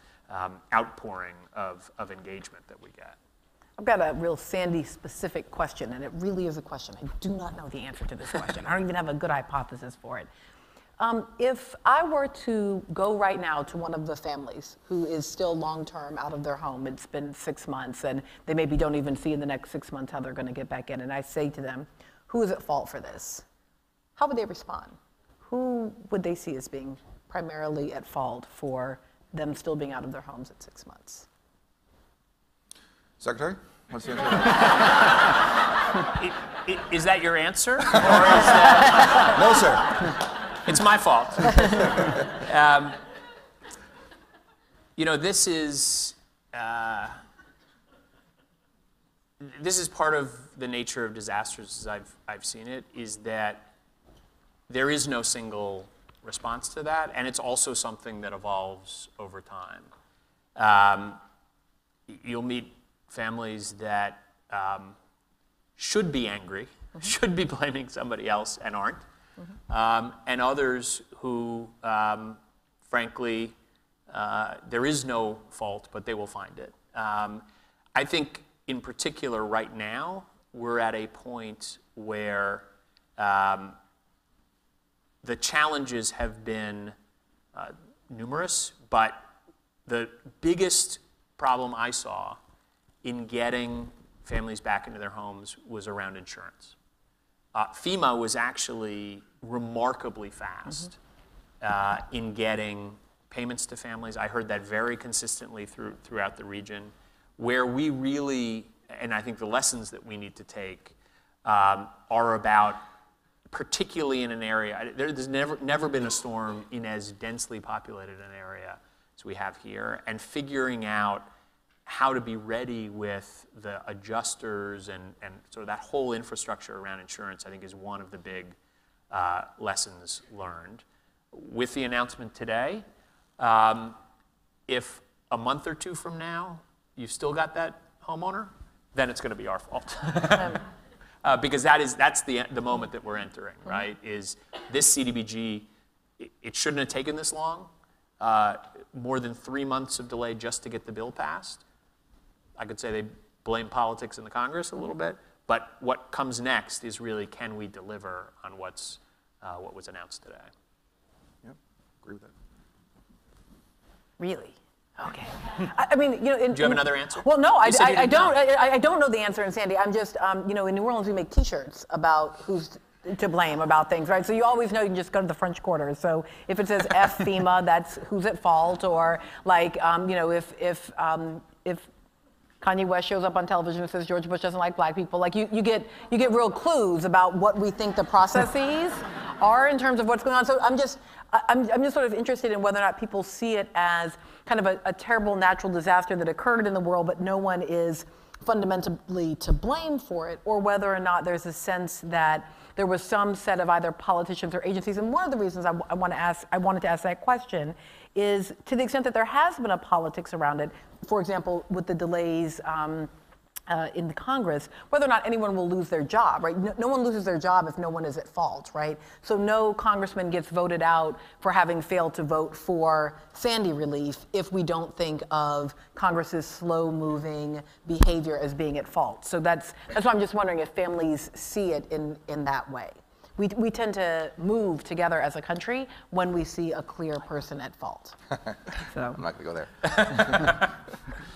outpouring of engagement that we get. I've got a real Sandy-specific question, and it really is a question. I do not know the answer to this question. I don't even have a good hypothesis for it. If I were to go right now to one of the families who is still long-term out of their home, it's been 6 months, and they maybe don't even see in the next 6 months how they're going to get back in, and I say to them, who is at fault for this? How would they respond? Who would they see as being primarily at fault for them still being out of their homes at 6 months? Secretary, what's the answer? Is that your answer? Or is that... No, sir. It's my fault. This is part of the nature of disasters as I've seen it, is that there is no single response to that, and it's also something that evolves over time. You'll meet families that should be angry, should be blaming somebody else, and aren't. and others who, frankly, there is no fault, but they will find it. I think, in particular, right now, we're at a point where the challenges have been numerous, but the biggest problem I saw in getting families back into their homes was around insurance. FEMA was actually remarkably fast in getting payments to families. I heard that very consistently throughout the region. Where we really, and I think the lessons that we need to take are about, particularly in an area, there's never been a storm in as densely populated an area as we have here, and figuring out how to be ready with the adjusters and sort of that whole infrastructure around insurance, I think, is one of the big lessons learned. With the announcement today, if a month or two from now you've still got that homeowner, then it's going to be our fault. Because that's the moment that we're entering, right? Is this CDBG, it shouldn't have taken this long. More than 3 months of delay just to get the bill passed. I could say they blame politics in the Congress a little bit, but what comes next is really, can we deliver on what was announced today? Yep, agree with that. Really? Okay. I mean, you know, do you have another answer? Well, no, I don't know the answer in Sandy. I'm just, you know, in New Orleans we make T-shirts about who's to blame about things, right? So you always know you can just go to the French Quarter. So if it says F FEMA, that's who's at fault, or like, you know, if Kanye West shows up on television and says George Bush doesn't like black people, like you get real clues about what we think the processes are in terms of what's going on. So I'm just sort of interested in whether or not people see it as kind of a terrible natural disaster that occurred in the world, but no one is fundamentally to blame for it, or whether or not there's a sense that there was some set of either politicians or agencies. And one of the reasons I wanted to ask that question is, to the extent that there has been a politics around it, for example, with the delays in the Congress, whether or not anyone will lose their job, right? No one loses their job if no one is at fault, right? So no congressman gets voted out for having failed to vote for Sandy relief if we don't think of Congress's slow-moving behavior as being at fault. So that's why I'm just wondering if families see it in that way. We tend to move together as a country when we see a clear person at fault. So. I'm not going to go there.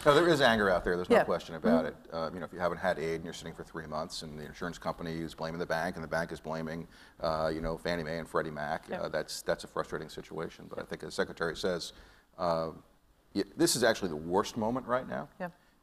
No, there is anger out there. There's no question about it. You know, if you haven't had aid and you're sitting for 3 months, and the insurance company is blaming the bank, and the bank is blaming, you know, Fannie Mae and Freddie Mac, that's a frustrating situation. But I think, as the Secretary says, this is actually the worst moment right now,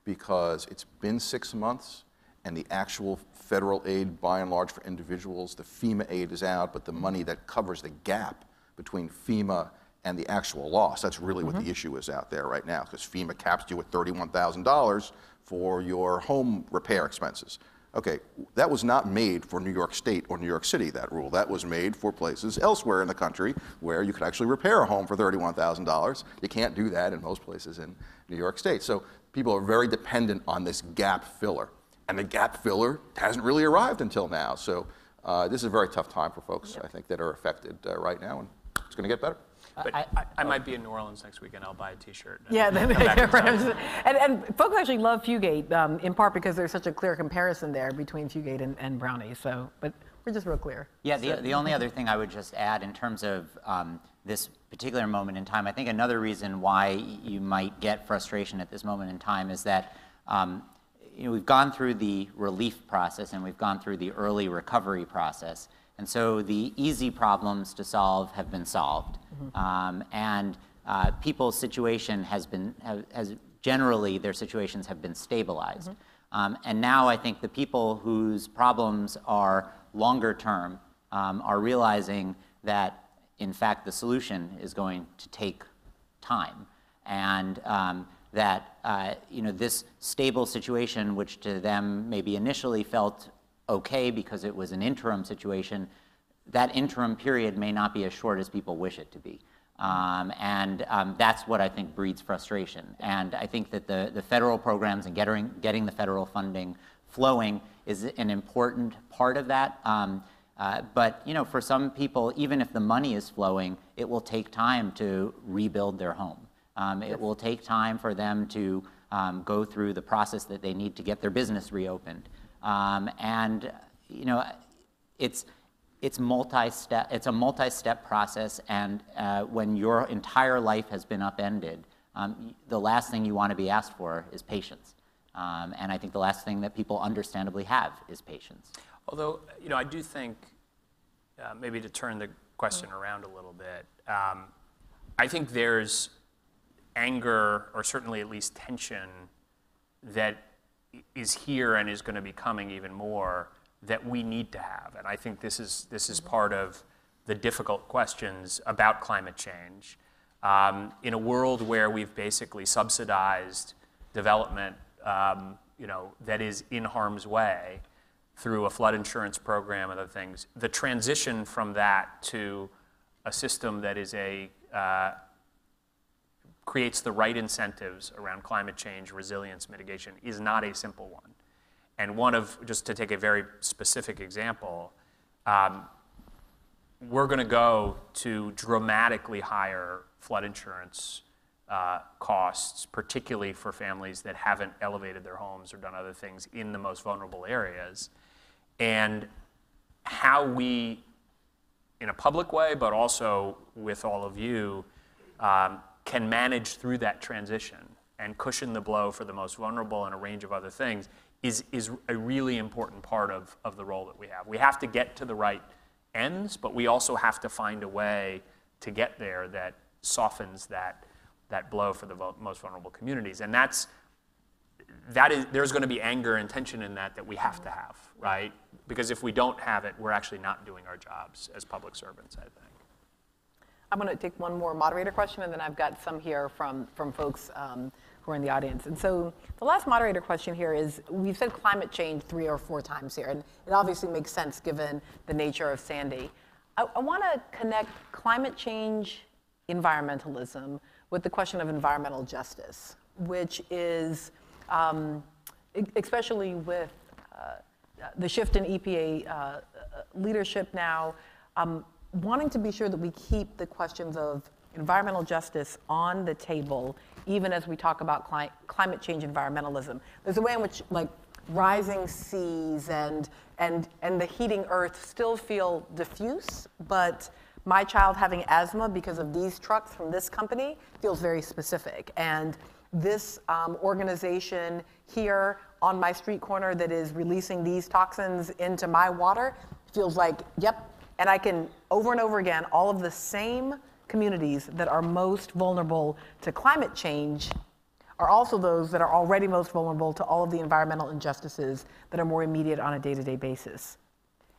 because it's been 6 months. And the actual federal aid, by and large, for individuals, the FEMA aid is out, but the money that covers the gap between FEMA and the actual loss, that's really what the issue is out there right now, because FEMA caps you at $31,000 for your home repair expenses. Okay, that was not made for New York State or New York City, that rule. That was made for places elsewhere in the country where you could actually repair a home for $31,000. You can't do that in most places in New York State. So people are very dependent on this gap filler. And the gap filler hasn't really arrived until now. So this is a very tough time for folks, I think, that are affected right now, and it's going to get better. But I might be in New Orleans next week, and I'll buy a T-shirt. Yeah, and folks actually love Fugate, in part because there's such a clear comparison there between Fugate and Brownie. So, but we're just real clear. Yeah, the only other thing I would just add in terms of this particular moment in time, I think another reason why you might get frustration at this moment in time is that you know, we've gone through the relief process and we've gone through the early recovery process. And so the easy problems to solve have been solved. People's situation has generally, their situations have been stabilized. And now I think the people whose problems are longer term are realizing that, in fact, the solution is going to take time. And that you know, this stable situation, which to them maybe initially felt okay because it was an interim situation, that interim period may not be as short as people wish it to be. That's what I think breeds frustration. And I think that the federal programs and getting the federal funding flowing is an important part of that. But for some people, even if the money is flowing, it will take time to rebuild their home. It will take time for them to go through the process that they need to get their business reopened. It's multi-step. It's a multi-step process, and when your entire life has been upended, the last thing you want to be asked for is patience. And I think the last thing that people understandably have is patience. Although, I do think, maybe to turn the question around a little bit, I think there's anger, or certainly at least tension, that is here and is going to be coming even more, that we need to have. And I think this is part of the difficult questions about climate change. In a world where we've basically subsidized development, that is in harm's way through a flood insurance program and other things, the transition from that to a system that is creates the right incentives around climate change, resilience, mitigation is not a simple one. And just to take a very specific example, we're going to go to dramatically higher flood insurance costs, particularly for families that haven't elevated their homes or done other things in the most vulnerable areas. And how we, in a public way, but also with all of you, can manage through that transition and cushion the blow for the most vulnerable and a range of other things is a really important part of the role that we have. We have to get to the right ends, but we also have to find a way to get there that softens that blow for the most vulnerable communities. And there's going to be anger and tension in that we have to have, right? Because if we don't have it, we're actually not doing our jobs as public servants, I think. I'm going to take one more moderator question, and then I've got some here from folks who are in the audience. And so the last moderator question here is, we've said climate change 3 or 4 times here, and it obviously makes sense given the nature of Sandy. I want to connect climate change, environmentalism, with the question of environmental justice, which is, especially with the shift in EPA leadership now, wanting to be sure that we keep the questions of environmental justice on the table, even as we talk about climate change environmentalism. There's a way in which, like, rising seas and the heating earth still feel diffuse, but my child having asthma because of these trucks from this company feels very specific. And this organization here on my street corner that is releasing these toxins into my water feels like, yep. And I can, over and over again, all of the same communities that are most vulnerable to climate change are also those that are already most vulnerable to all of the environmental injustices that are more immediate on a day-to-day basis.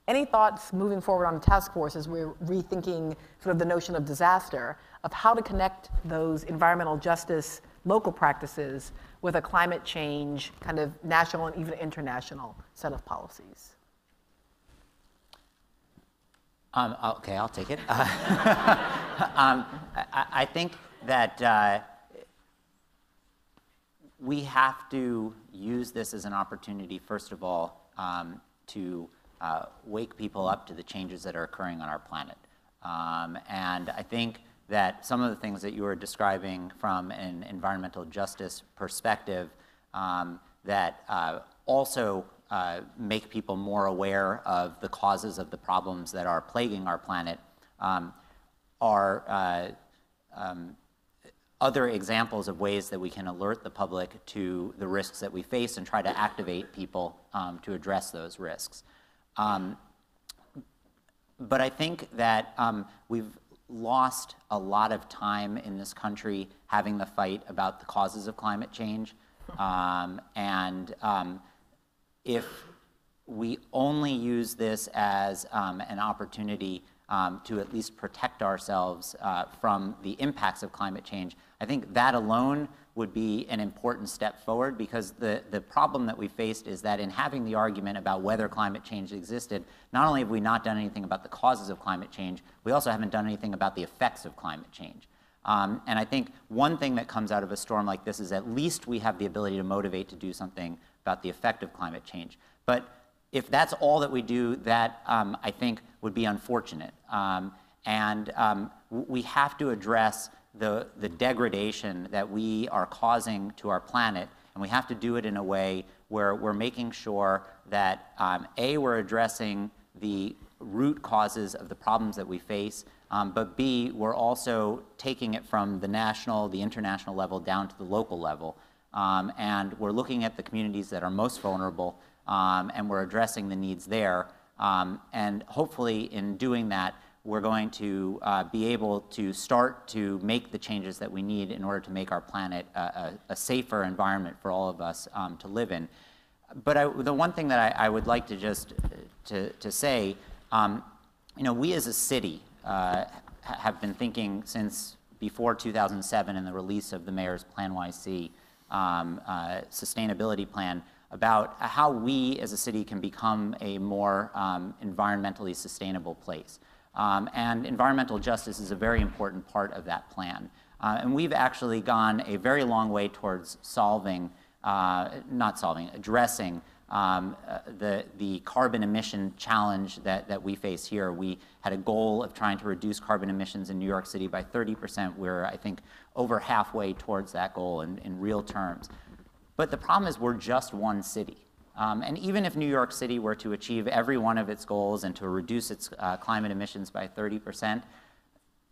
Any thoughts moving forward on the task force as we're rethinking sort of the notion of disaster, of how to connect those environmental justice local practices with a climate change kind of national and even international set of policies? Okay, I'll take it. I think that we have to use this as an opportunity, first of all, to wake people up to the changes that are occurring on our planet. And I think that some of the things that you were describing from an environmental justice perspective that also make people more aware of the causes of the problems that are plaguing our planet are other examples of ways that we can alert the public to the risks that we face and try to activate people to address those risks. But I think that we've lost a lot of time in this country having the fight about the causes of climate change. If we only use this as an opportunity to at least protect ourselves from the impacts of climate change, I think that alone would be an important step forward, because the problem that we faced is that in having the argument about whether climate change existed, not only have we not done anything about the causes of climate change, we also haven't done anything about the effects of climate change. And I think one thing that comes out of a storm like this is at least we have the ability to motivate to do something about the effect of climate change. But if that's all that we do, that I think would be unfortunate. We have to address the degradation that we are causing to our planet, and we have to do it in a way where we're making sure that A, we're addressing the root causes of the problems that we face, but B, we're also taking it from the national, the international level down to the local level. And we're looking at the communities that are most vulnerable, and we're addressing the needs there. And hopefully in doing that, we're going to be able to start to make the changes that we need in order to make our planet a safer environment for all of us to live in. But the one thing that I would like to just to say, we as a city have been thinking since before 2007 and the release of the Mayor's Plan YC sustainability plan about how we as a city can become a more environmentally sustainable place. And environmental justice is a very important part of that plan. And we've actually gone a very long way towards addressing the carbon emission challenge that we face here. We had a goal of trying to reduce carbon emissions in New York City by 30%. We're, I think, over halfway towards that goal in real terms. But the problem is we're just one city. And even if New York City were to achieve every one of its goals and to reduce its climate emissions by 30%,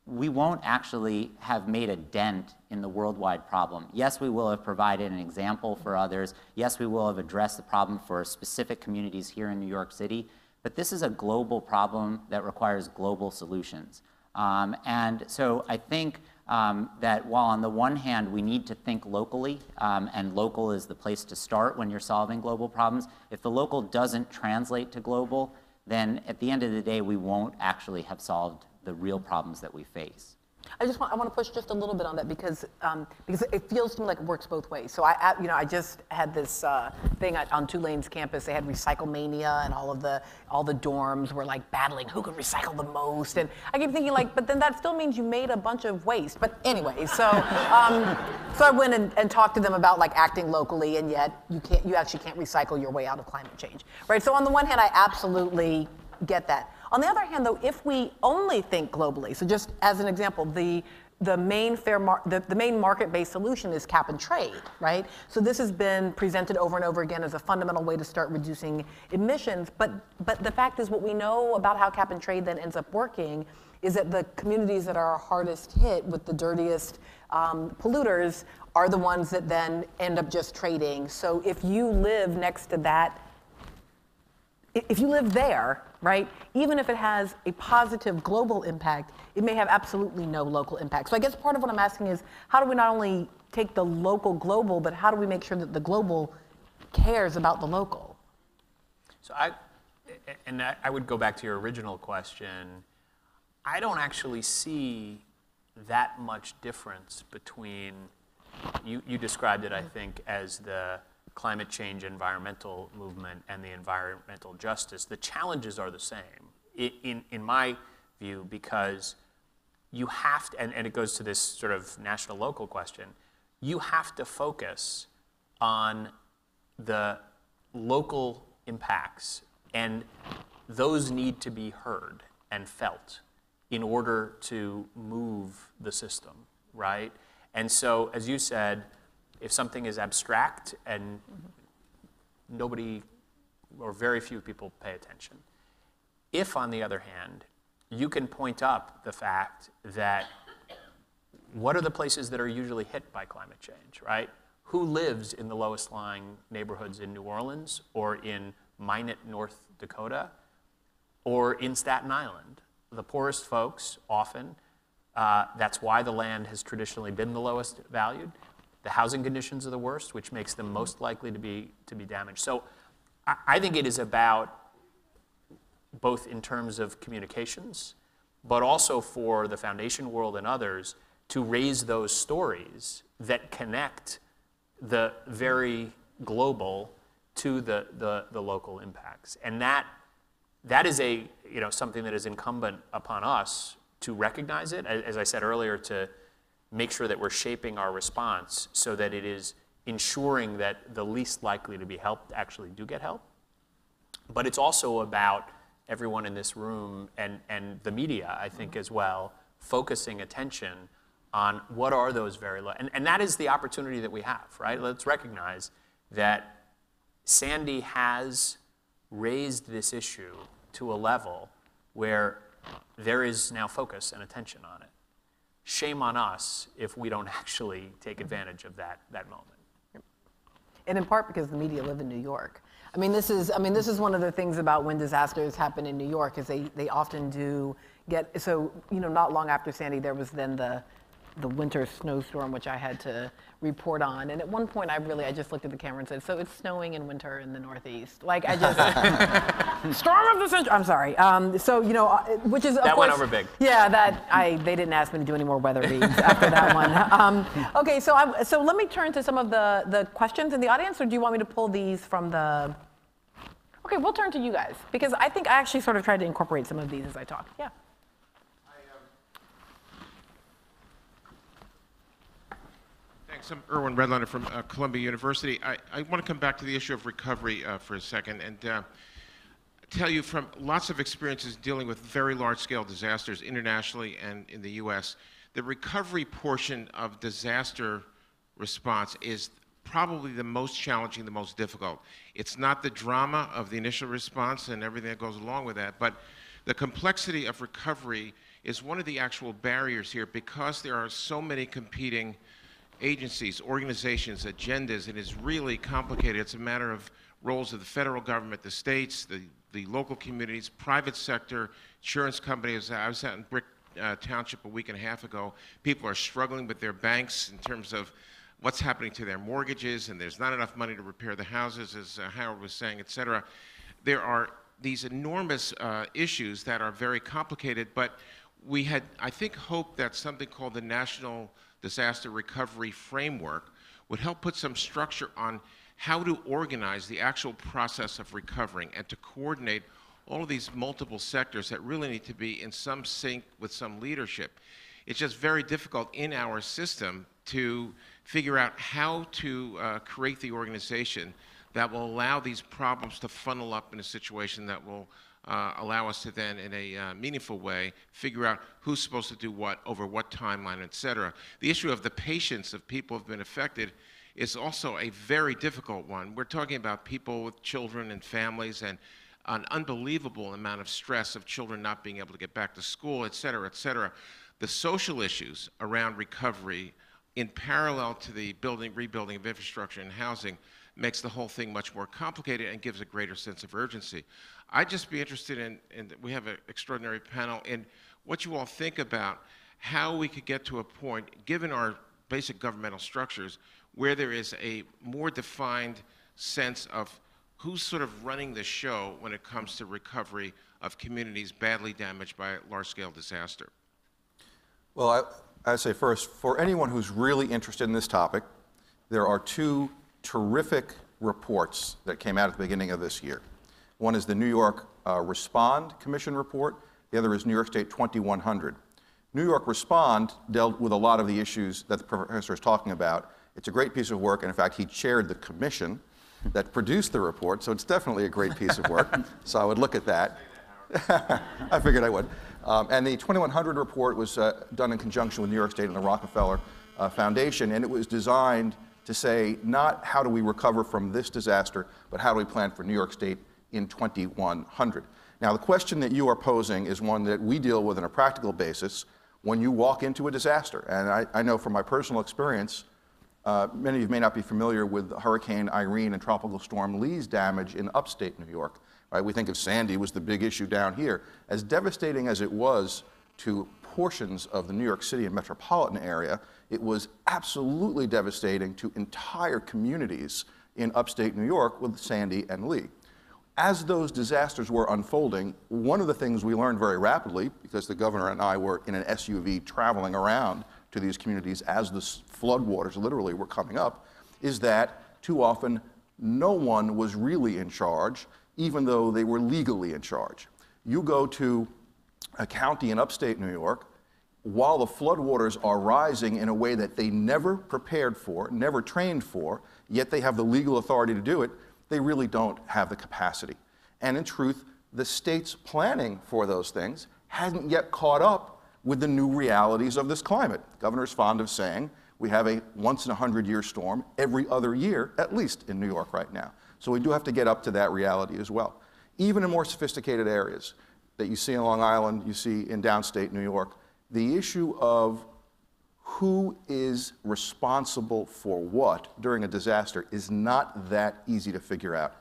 we won't actually have made a dent in the worldwide problem. Yes, we will have provided an example for others. Yes, we will have addressed the problem for specific communities here in New York City. But this is a global problem that requires global solutions. And so I think that while on the one hand we need to think locally, and local is the place to start when you're solving global problems, if the local doesn't translate to global, then at the end of the day we won't actually have solved the real problems that we face. I want to push just a little bit on that because it feels to me like it works both ways. So I just had this thing on Tulane's campus. They had Recycle Mania, and all the dorms were like battling who could recycle the most. And I keep thinking like, but then that still means you made a bunch of waste. But anyway, so I went and talked to them about like acting locally, and yet you actually can't recycle your way out of climate change, right? So on the one hand, I absolutely get that. On the other hand, though, if we only think globally, so just as an example, the main market-based solution is cap and trade, right? So this has been presented over and over again as a fundamental way to start reducing emissions. But the fact is, what we know about how cap and trade then ends up working is that the communities that are hardest hit with the dirtiest polluters are the ones that then end up just trading. So if you live next to that, if you live there, right, even if it has a positive global impact, it may have absolutely no local impact. So I guess part of what I'm asking is, how do we not only take the local global, but how do we make sure that the global cares about the local? So I would go back to your original question. I don't actually see that much difference between, you described it, I think, as the climate change environmental movement and the environmental justice. The challenges are the same, in my view, because you have to, and it goes to this sort of national-local question, you have to focus on the local impacts, and those need to be heard and felt in order to move the system, right? And so, as you said, if something is abstract and nobody or very few people pay attention. If, on the other hand, you can point up the fact that what are the places that are usually hit by climate change, right? Who lives in the lowest lying neighborhoods in New Orleans or in Minot, North Dakota, or in Staten Island? The poorest folks often, that's why the land has traditionally been the lowest valued. The housing conditions are the worst, which makes them most likely to be damaged. So I think it is about, both in terms of communications, but also for the foundation world and others, to raise those stories that connect the very global to the local impacts. And that is something that is incumbent upon us to recognize it, as I said earlier, to make sure that we're shaping our response so that it is ensuring that the least likely to be helped actually do get help. But it's also about everyone in this room and the media, I think, as well, focusing attention on what are those very low. And that is the opportunity that we have, right? Let's recognize that Sandy has raised this issue to a level where there is now focus and attention on it. Shame on us if we don't actually take advantage of that moment. And in part because the media live in New York. This is one of the things about when disasters happen in New York is they often do get, so, not long after Sandy, there was then the winter snowstorm, which I had to report on. And at one point, I just looked at the camera and said, so it's snowing in winter in the Northeast. Storm of the century, I'm sorry. Which is, of that course, went over big. Yeah, they didn't ask me to do any more weather reads after that one. Okay, so let me turn to some of the questions in the audience, or do you want me to pull these from the... Okay, we'll turn to you guys, because I think I actually sort of tried to incorporate some of these as I talk. Yeah. Thanks. I'm Erwin Redlander from Columbia University. I want to come back to the issue of recovery for a second and tell you from lots of experiences dealing with very large-scale disasters internationally and in the U.S., the recovery portion of disaster response is probably the most challenging, the most difficult. It's not the drama of the initial response and everything that goes along with that, but the complexity of recovery is one of the actual barriers here because there are so many competing agencies, organizations, agendas. It is really complicated. It's a matter of roles of the federal government, the states, the local communities, private sector, insurance companies. I was out in Brick Township a week and a half ago. People are struggling with their banks in terms of what's happening to their mortgages, and there's not enough money to repair the houses, as Howard was saying, et cetera. There are these enormous issues that are very complicated, but we had, I think, hoped that something called the National Disaster Recovery Framework would help put some structure on how to organize the actual process of recovering and to coordinate all of these multiple sectors that really need to be in some sync with some leadership. It's just very difficult in our system to figure out how to create the organization that will allow these problems to funnel up in a situation that will allow us to then, in a meaningful way, figure out who's supposed to do what, over what timeline, et cetera. The issue of the patience of people who have been affected is also a very difficult one. We're talking about people with children and families and an unbelievable amount of stress of children not being able to get back to school, et cetera, et cetera. The social issues around recovery in parallel to the rebuilding of infrastructure and housing makes the whole thing much more complicated and gives a greater sense of urgency. I'd just be interested in we have an extraordinary panel, in what you all think about how we could get to a point, given our basic governmental structures, where there is a more defined sense of who's sort of running the show when it comes to recovery of communities badly damaged by a large-scale disaster. Well, I'd say first, for anyone who's really interested in this topic, there are two terrific reports that came out at the beginning of this year. One is the New York Respond Commission report. The other is New York State 2100. New York Respond dealt with a lot of the issues that the professor is talking about. It's a great piece of work, and in fact, he chaired the commission that produced the report, so it's definitely a great piece of work. So I would look at that. I figured I would. And the 2100 report was done in conjunction with New York State and the Rockefeller Foundation, and it was designed to say not how do we recover from this disaster, but how do we plan for New York State in 2100. Now, the question that you are posing is one that we deal with on a practical basis when you walk into a disaster. And I know from my personal experience, many of you may not be familiar with Hurricane Irene and Tropical Storm Lee's damage in upstate New York. Right? We think of Sandy was the big issue down here. As devastating as it was to portions of the New York City and metropolitan area, it was absolutely devastating to entire communities in upstate New York with Sandy and Lee. As those disasters were unfolding, one of the things we learned very rapidly, because the governor and I were in an SUV traveling around to these communities as the floodwaters literally were coming up, is that too often no one was really in charge, even though they were legally in charge. You go to a county in upstate New York, while the floodwaters are rising in a way that they never prepared for, never trained for, yet they have the legal authority to do it, they really don't have the capacity. And in truth, the state's planning for those things hasn't yet caught up with the new realities of this climate. The governor's fond of saying we have a once-in-a-100-year storm every other year, at least in New York right now. So we do have to get up to that reality as well. Even in more sophisticated areas that you see in Long Island, you see in downstate New York, the issue of who is responsible for what during a disaster is not that easy to figure out.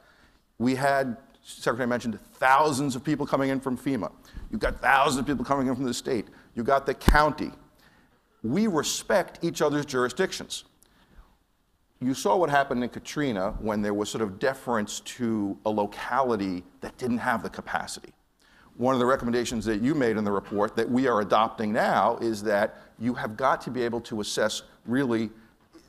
We had, Secretary mentioned, thousands of people coming in from FEMA. You've got thousands of people coming in from the state. You've got the county. We respect each other's jurisdictions. You saw what happened in Katrina when there was sort of deference to a locality that didn't have the capacity. One of the recommendations that you made in the report that we are adopting now is that you have got to be able to assess really,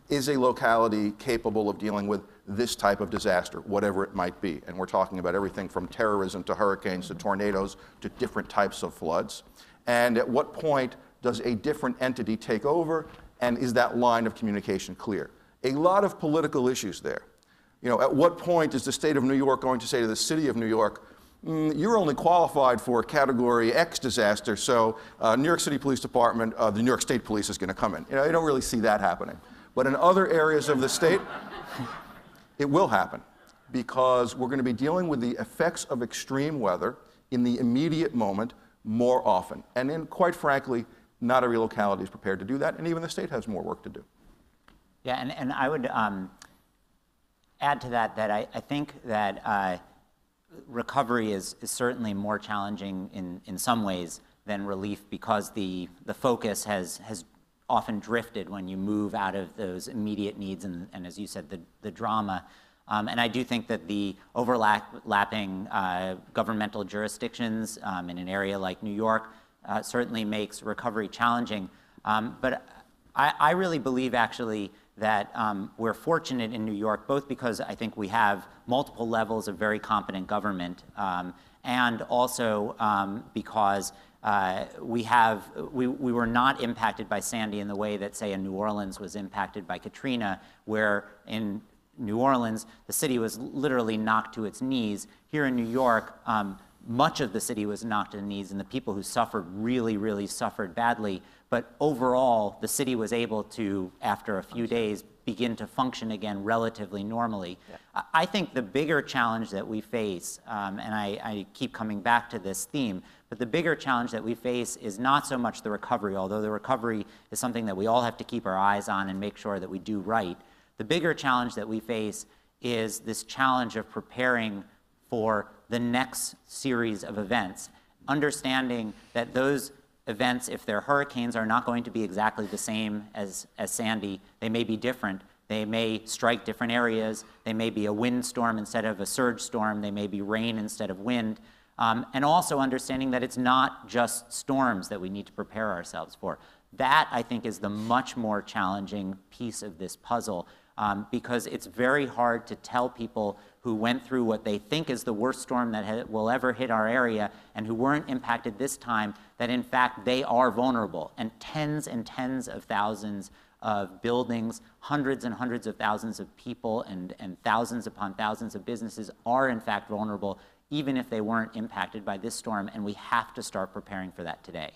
is a locality capable of dealing with this type of disaster, whatever it might be. And we're talking about everything from terrorism to hurricanes to tornadoes to different types of floods. And at what point does a different entity take over, and is that line of communication clear? A lot of political issues there. You know, at what point is the state of New York going to say to the city of New York, you're only qualified for Category X disaster, so New York City Police Department, the New York State Police is going to come in. You know, you don't really see that happening. But in other areas of the state, it will happen, because we're going to be dealing with the effects of extreme weather in the immediate moment more often. And then, quite frankly, not every locality is prepared to do that, and even the state has more work to do. Yeah, and I would add to that that I think that recovery is certainly more challenging in some ways than relief, because the focus has often drifted when you move out of those immediate needs and as you said, the drama. And I do think that the overlapping governmental jurisdictions in an area like New York certainly makes recovery challenging. But I really believe actually that we're fortunate in New York, both because I think we have multiple levels of very competent government, and also because we were not impacted by Sandy in the way that, say, in New Orleans was impacted by Katrina, where in New Orleans, the city was literally knocked to its knees. Here in New York, much of the city was knocked to the knees, and the people who suffered really, really suffered badly. But overall, the city was able to, after a few days, begin to function again relatively normally. Yeah. I think the bigger challenge that we face, and I keep coming back to this theme, but the bigger challenge that we face is not so much the recovery, although the recovery is something that we all have to keep our eyes on and make sure that we do right. The bigger challenge that we face is this challenge of preparing for the next series of events, understanding that those events, if they're hurricanes, are not going to be exactly the same as Sandy. They may be different. They may strike different areas. They may be a windstorm instead of a surge storm. They may be rain instead of wind. And also understanding that it's not just storms that we need to prepare ourselves for. That, I think, is the much more challenging piece of this puzzle, because it's very hard to tell people who went through what they think is the worst storm that will ever hit our area and who weren't impacted this time, that in fact they are vulnerable. And tens of thousands of buildings, hundreds and hundreds of thousands of people, and thousands upon thousands of businesses are in fact vulnerable, even if they weren't impacted by this storm, and we have to start preparing for that today.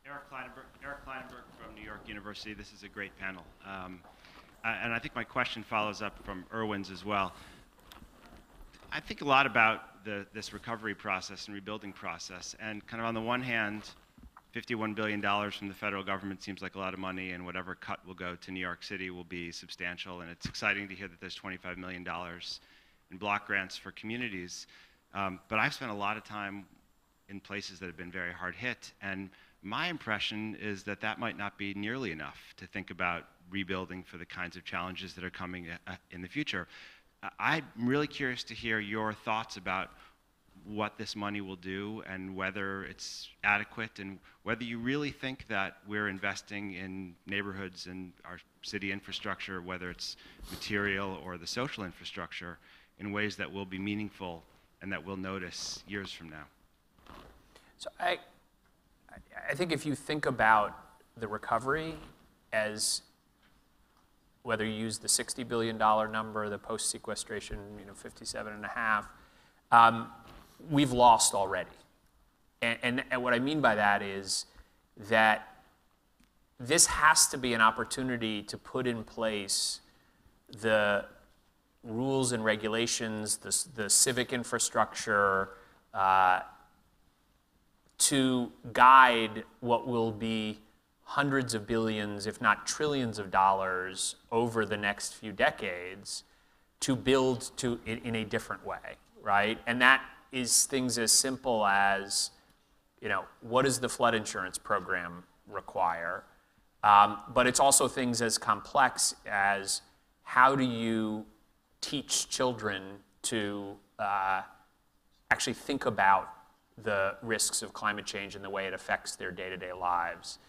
Eric Kleinenberg from New York University. This is a great panel. And I think my question follows up from Irwin's as well. I think a lot about this recovery process and rebuilding process. And kind of on the one hand, $51 billion from the federal government seems like a lot of money, and whatever cut will go to New York City will be substantial. And it's exciting to hear that there's $25 million in block grants for communities. But I've spent a lot of time in places that have been very hard hit. And my impression is that that might not be nearly enough to think about rebuilding for the kinds of challenges that are coming in the future. I'm really curious to hear your thoughts about what this money will do and whether it's adequate, and whether you really think that we're investing in neighborhoods and our city infrastructure, whether it's material or the social infrastructure, in ways that will be meaningful and that we'll notice years from now. So I think if you think about the recovery as whether you use the $60 billion number, the post-sequestration, 57.5, we've lost already. And what I mean by that is that this has to be an opportunity to put in place the rules and regulations, the civic infrastructure, to guide what will be hundreds of billions, if not trillions of dollars over the next few decades to build in a different way, right? And that is things as simple as, what does the flood insurance program require? But it's also things as complex as how do you teach children to actually think about the risks of climate change and the way it affects their day-to-day lives.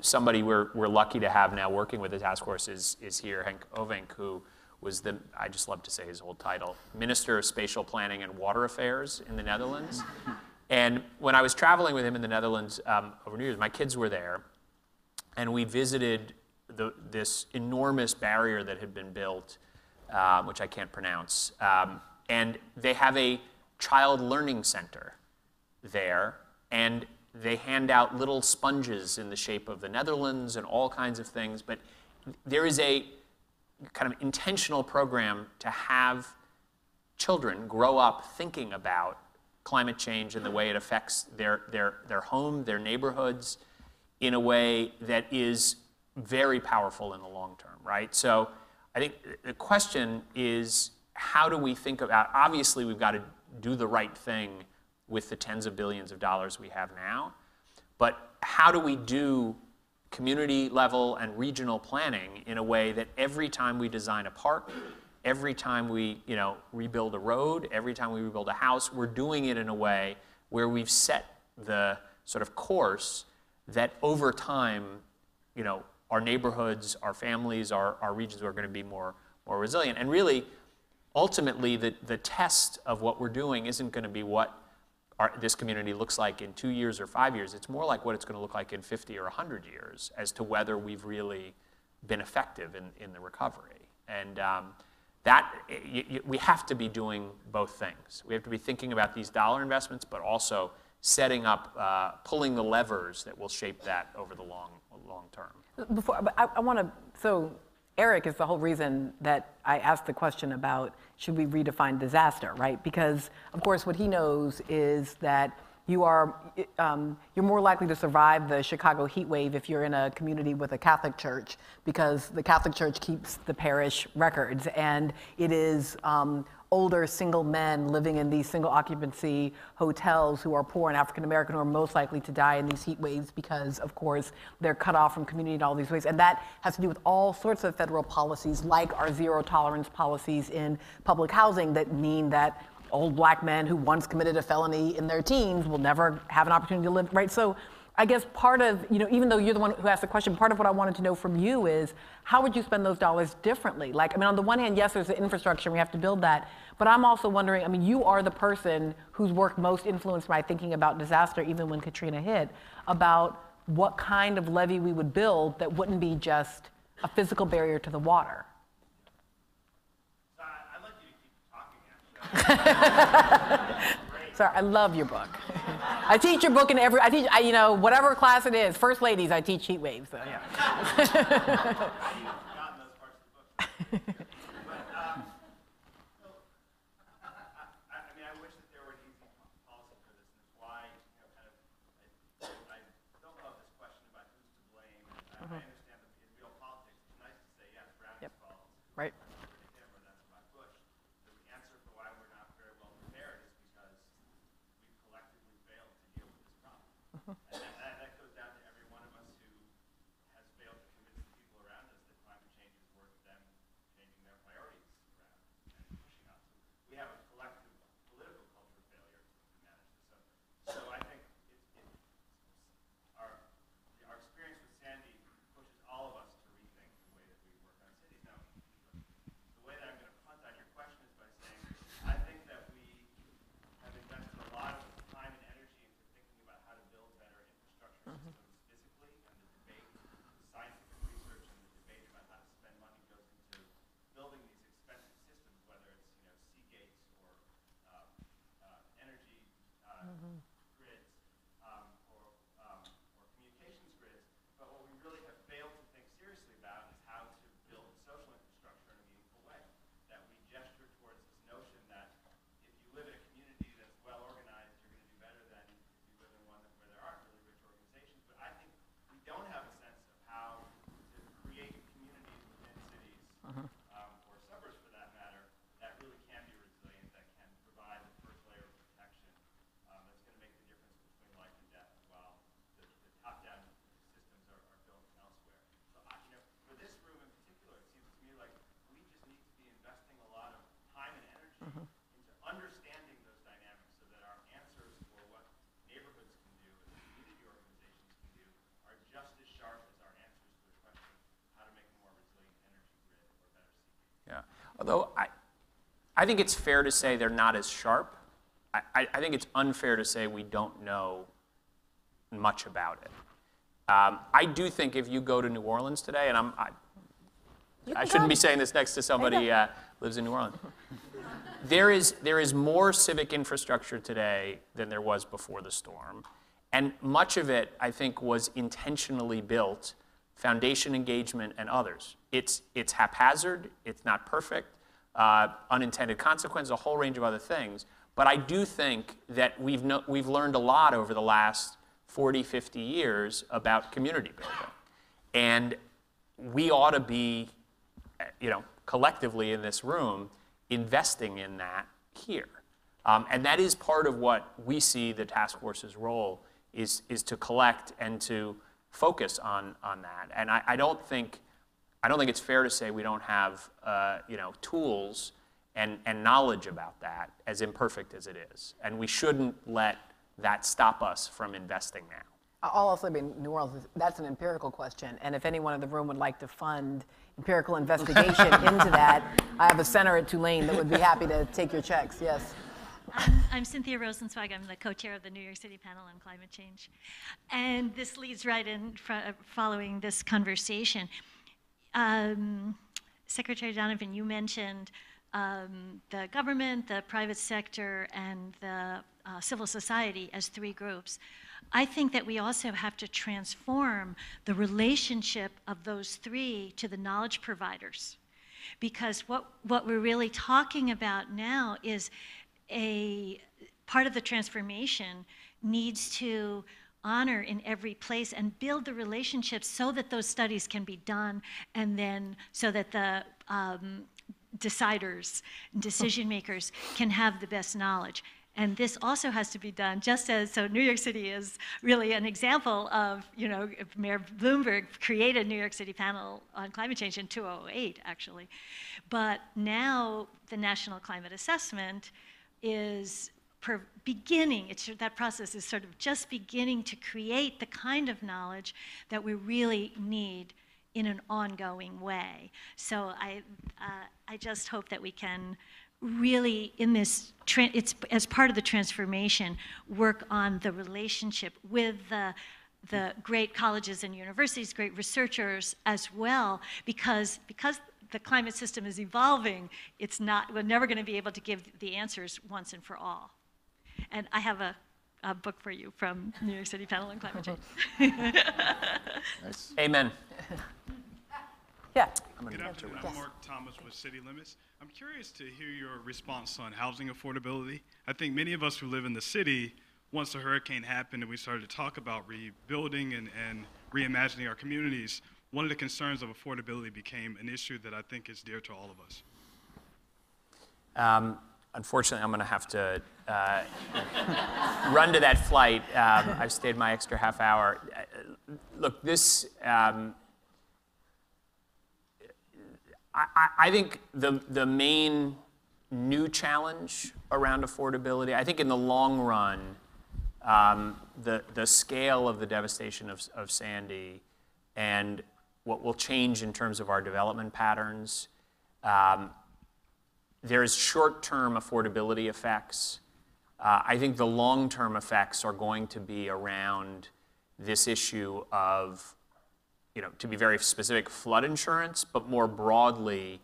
Somebody we're lucky to have now working with the task force is here, Henk Ovink, who was I just love to say his whole title, Minister of Spatial Planning and Water Affairs in the Netherlands. And when I was traveling with him in the Netherlands over New Year's, my kids were there, and we visited this enormous barrier that had been built, which I can't pronounce. And they have a child learning center there, and they hand out little sponges in the shape of the Netherlands and all kinds of things. But there is a kind of intentional program to have children grow up thinking about climate change and the way it affects their home, their neighborhoods, in a way that is very powerful in the long term, right? So I think the question is, how do we think about, obviously we've got to do the right thing with the tens of billions of dollars we have now, but how do we do community level and regional planning in a way that every time we design a park, every time we rebuild a road, every time we rebuild a house, we're doing it in a way where we've set the sort of course that over time, our neighborhoods, our families, our regions are going to be more resilient. And really, ultimately, the test of what we're doing isn't going to be what this community looks like in 2 years or 5 years. It's more like what it's going to look like in 50 or 100 years as to whether we've really been effective in the recovery. And we have to be doing both things. We have to be thinking about these dollar investments, but also setting up, pulling the levers that will shape that over the long term. I want to, so Eric is the whole reason that I asked the question about should we redefine disaster, right? Because of course what he knows is that you're more likely to survive the Chicago heat wave if you're in a community with a Catholic church, because the Catholic church keeps the parish records, and it is older single men living in these single occupancy hotels who are poor and African American who are most likely to die in these heat waves because, of course, they're cut off from community in all these ways. And that has to do with all sorts of federal policies, like our zero tolerance policies in public housing that mean that old black men who once committed a felony in their teens will never have an opportunity to live, right? So I guess part of, even though you're the one who asked the question, part of what I wanted to know from you is, how would you spend those dollars differently? Like, on the one hand, yes, there's the infrastructure, we have to build that, but I'm also wondering, you are the person whose work most influenced my thinking about disaster, even when Katrina hit, about what kind of levee we would build that wouldn't be just a physical barrier to the water. I'd like you to keep talking, actually. Sorry, I love your book. I teach your book in whatever class it is. First ladies, I teach heat waves, so yeah. I've forgotten those parts of the book. I wish that there were an easy policy for this, and it's why, I don't love this question about who's to blame. I understand that in real politics, it's nice to say, yes, Browning's fault. Right. Or that's about Bush. The answer for why we're not very well prepared is because we've collectively failed to deal with this problem. And that goes down to every one of us who has failed to convince the people around us that climate change is worth them changing Although I think it's fair to say they're not as sharp. I think it's unfair to say we don't know much about it. I do think if you go to New Orleans today, and I shouldn't be saying this next to somebody who lives in New Orleans. There is more civic infrastructure today than there was before the storm. And much of it, I think, was intentionally built, foundation engagement and others. It's haphazard, it's not perfect, unintended consequences, a whole range of other things. But I do think that we've learned a lot over the last 40, 50 years about community building. And we ought to be, collectively in this room, investing in that here. And that is part of what we see the task force's role is to collect and to focus on that. And I don't think it's fair to say we don't have tools and knowledge about that, as imperfect as it is. And we shouldn't let that stop us from investing now. I'll also be New Orleans, that's an empirical question. And if anyone in the room would like to fund empirical investigation into that, I have a center at Tulane that would be happy to take your checks, yes. I'm Cynthia Rosenzweig. I'm the co-chair of the New York City panel on climate change. And this leads right in following this conversation. Secretary Donovan, you mentioned the government, the private sector, and the civil society as three groups. I think that we also have to transform the relationship of those three to the knowledge providers. Because what we're really talking about now is a part of the transformation needs to honor in every place and build the relationships so that those studies can be done, and then so that the deciders, decision makers can have the best knowledge. And this also has to be done so New York City is really an example of, Mayor Bloomberg created New York City panel on climate change in 2008, actually. But now the National Climate Assessment is beginning, that process is sort of just beginning to create the kind of knowledge that we really need in an ongoing way. So I just hope that we can really, in this, it's as part of the transformation, work on the relationship with the great colleges and universities, great researchers as well, because the climate system is evolving, we're never going to be able to give the answers once and for all. And I have a book for you from New York City Panel on Climate Change. Nice. Amen. Yeah. Good afternoon. I'm Mark Thomas with City Limits. I'm curious to hear your response on housing affordability. I think many of us who live in the city, once the hurricane happened and we started to talk about rebuilding and reimagining our communities, one of the concerns of affordability became an issue that I think is dear to all of us. Unfortunately, I'm going to have to run to that flight. I've stayed my extra half hour. Look, this, I think the main new challenge around affordability, I think in the long run, the scale of the devastation of Sandy and what will change in terms of our development patterns, there's short-term affordability effects. I think the long-term effects are going to be around this issue of, to be very specific, flood insurance, but more broadly,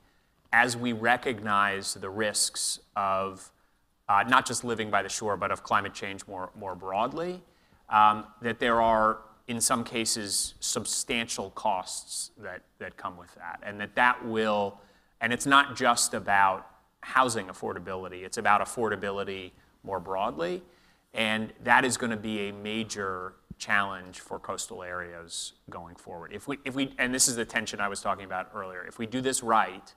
as we recognize the risks of not just living by the shore, but of climate change more broadly, that there are, in some cases, substantial costs that come with that. And that will, and it's not just about housing affordability, it's about affordability more broadly. And that is going to be a major challenge for coastal areas going forward. If we, and this is the tension I was talking about earlier, if we do this right,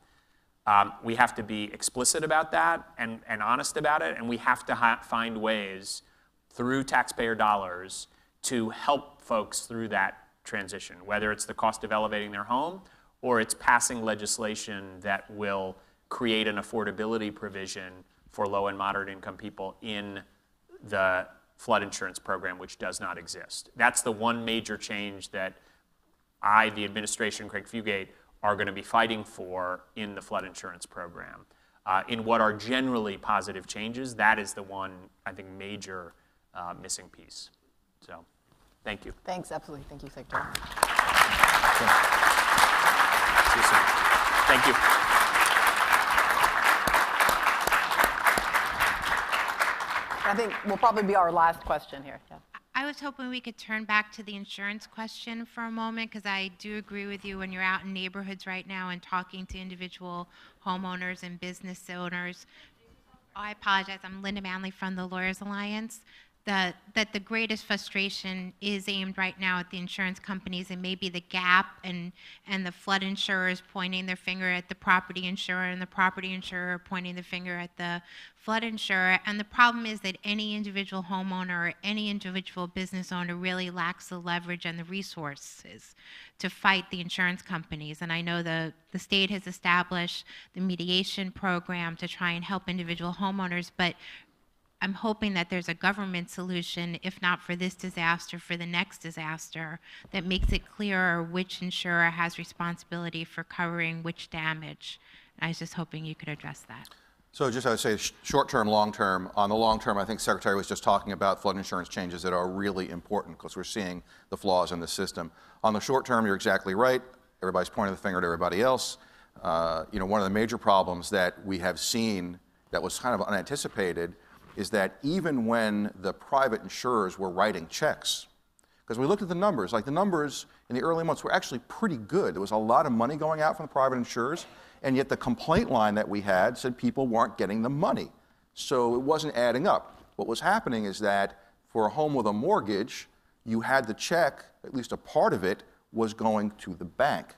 we have to be explicit about that and honest about it, and we have to find ways through taxpayer dollars to help folks through that transition, whether it's the cost of elevating their home or it's passing legislation that will create an affordability provision for low and moderate income people in the flood insurance program, which does not exist. That's the one major change that the administration, Craig Fugate, are going to be fighting for in the flood insurance program. In what are generally positive changes, that is the one, I think, major missing piece. So, thank you. Thanks, absolutely. Thank you, Secretary. See you soon. Thank you. I think will probably be our last question here. Yeah. I was hoping we could turn back to the insurance question for a moment, because I do agree with you when you're out in neighborhoods right now and talking to individual homeowners and business owners. I apologize, I'm Linda Manley from the Lawyers Alliance. That the greatest frustration is aimed right now at the insurance companies and maybe the gap and the flood insurers pointing their finger at the property insurer and the property insurer pointing the finger at the flood insurer. And the problem is that any individual homeowner or any individual business owner really lacks the leverage and the resources to fight the insurance companies. And I know the state has established the mediation program to try and help individual homeowners, but I'm hoping that there's a government solution, if not for this disaster, for the next disaster, that makes it clearer which insurer has responsibility for covering which damage. And I was just hoping you could address that. So just I would say short term, long term. On the long term, I think Secretary was just talking about flood insurance changes that are really important because we're seeing the flaws in the system. On the short term, you're exactly right. Everybody's pointing the finger at everybody else. One of the major problems that we have seen that was kind of unanticipated is that even when the private insurers were writing checks, because we looked at the numbers, like the numbers in the early months were actually pretty good. There was a lot of money going out from the private insurers, and yet the complaint line that we had said people weren't getting the money. So it wasn't adding up. What was happening is that for a home with a mortgage, you had the check, at least a part of it, was going to the bank.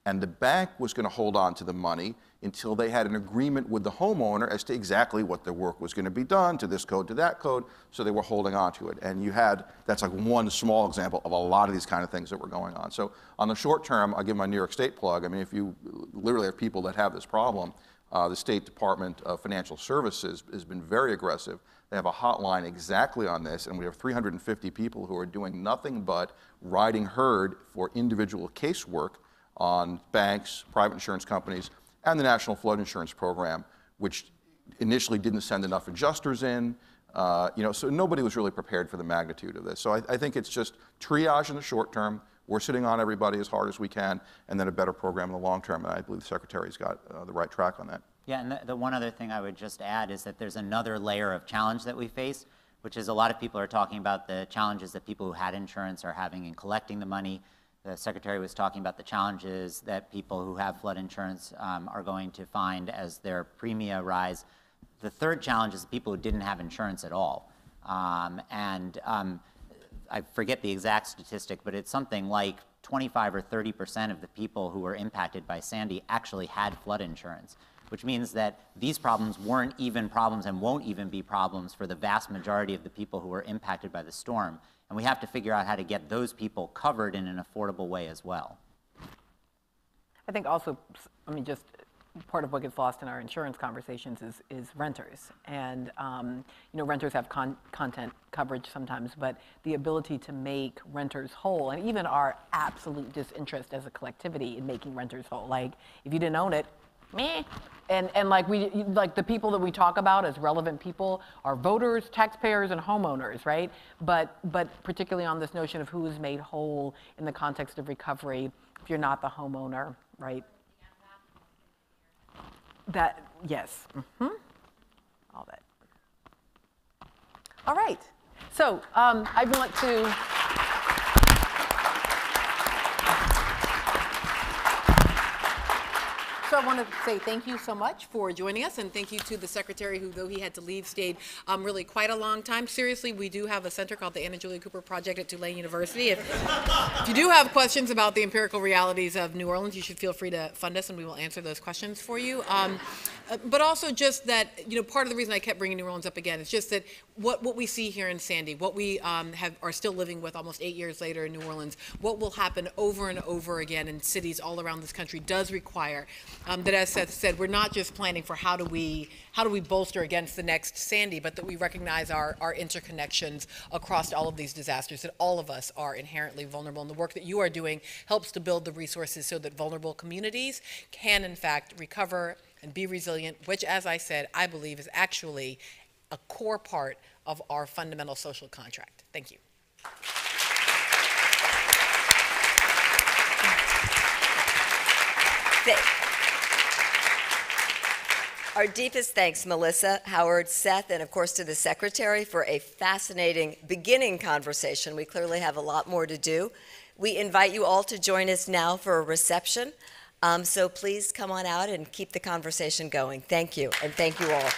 And the bank was going to hold on to the money until they had an agreement with the homeowner as to exactly what the work was going to be done, to this code, to that code, so they were holding on to it. And you had, that's like one small example of a lot of these kind of things that were going on. So on the short term, I'll give my New York State plug. I mean, if you literally have people that have this problem, the State Department of Financial Services has been very aggressive. They have a hotline exactly on this, and we have 350 people who are doing nothing but riding herd for individual casework on banks, private insurance companies, and the National Flood Insurance Program, which initially didn't send enough adjusters in. So nobody was really prepared for the magnitude of this. So I think it's just triage in the short term. We're sitting on everybody as hard as we can, and then a better program in the long term. And I believe the Secretary's got the right track on that. Yeah, and the one other thing I would just add is that there's another layer of challenge that we face, which is a lot of people are talking about the challenges that people who had insurance are having in collecting the money. The Secretary was talking about the challenges that people who have flood insurance are going to find as their premia rise. The third challenge is the people who didn't have insurance at all. I forget the exact statistic, but it's something like 25 or 30% of the people who were impacted by Sandy actually had flood insurance, which means that these problems weren't even problems and won't even be problems for the vast majority of the people who were impacted by the storm. And we have to figure out how to get those people covered in an affordable way as well. I think also, just part of what gets lost in our insurance conversations is renters. And, renters have content coverage sometimes, but the ability to make renters whole, and even our absolute disinterest as a collectivity in making renters whole. Like, if you didn't own it, meh. And like the people that we talk about as relevant people are voters, taxpayers, and homeowners, right? But particularly on this notion of who is made whole in the context of recovery, if you're not the homeowner, right? That, yes, all that. All right, so I want to, So I want to say thank you so much for joining us, and thank you to the Secretary who, though he had to leave, stayed really quite a long time. Seriously, we do have a center called the Anna Julia Cooper Project at Tulane University. If you do have questions about the empirical realities of New Orleans, you should feel free to fund us, and we will answer those questions for you. But also just that, part of the reason I kept bringing New Orleans up again is just that what we see here in Sandy, what we are still living with almost 8 years later in New Orleans, what will happen over and over again in cities all around this country does require that, as Seth said, we're not just planning for how do we bolster against the next Sandy, but that we recognize our interconnections across all of these disasters, that all of us are inherently vulnerable. And the work that you are doing helps to build the resources so that vulnerable communities can, in fact, recover and be resilient, which, as I said, I believe is actually a core part of our fundamental social contract. Thank you. Our deepest thanks, Melissa, Howard, Seth, and of course to the Secretary for a fascinating beginning conversation. We clearly have a lot more to do. We invite you all to join us now for a reception. So please come on out and keep the conversation going. Thank you, and thank you all.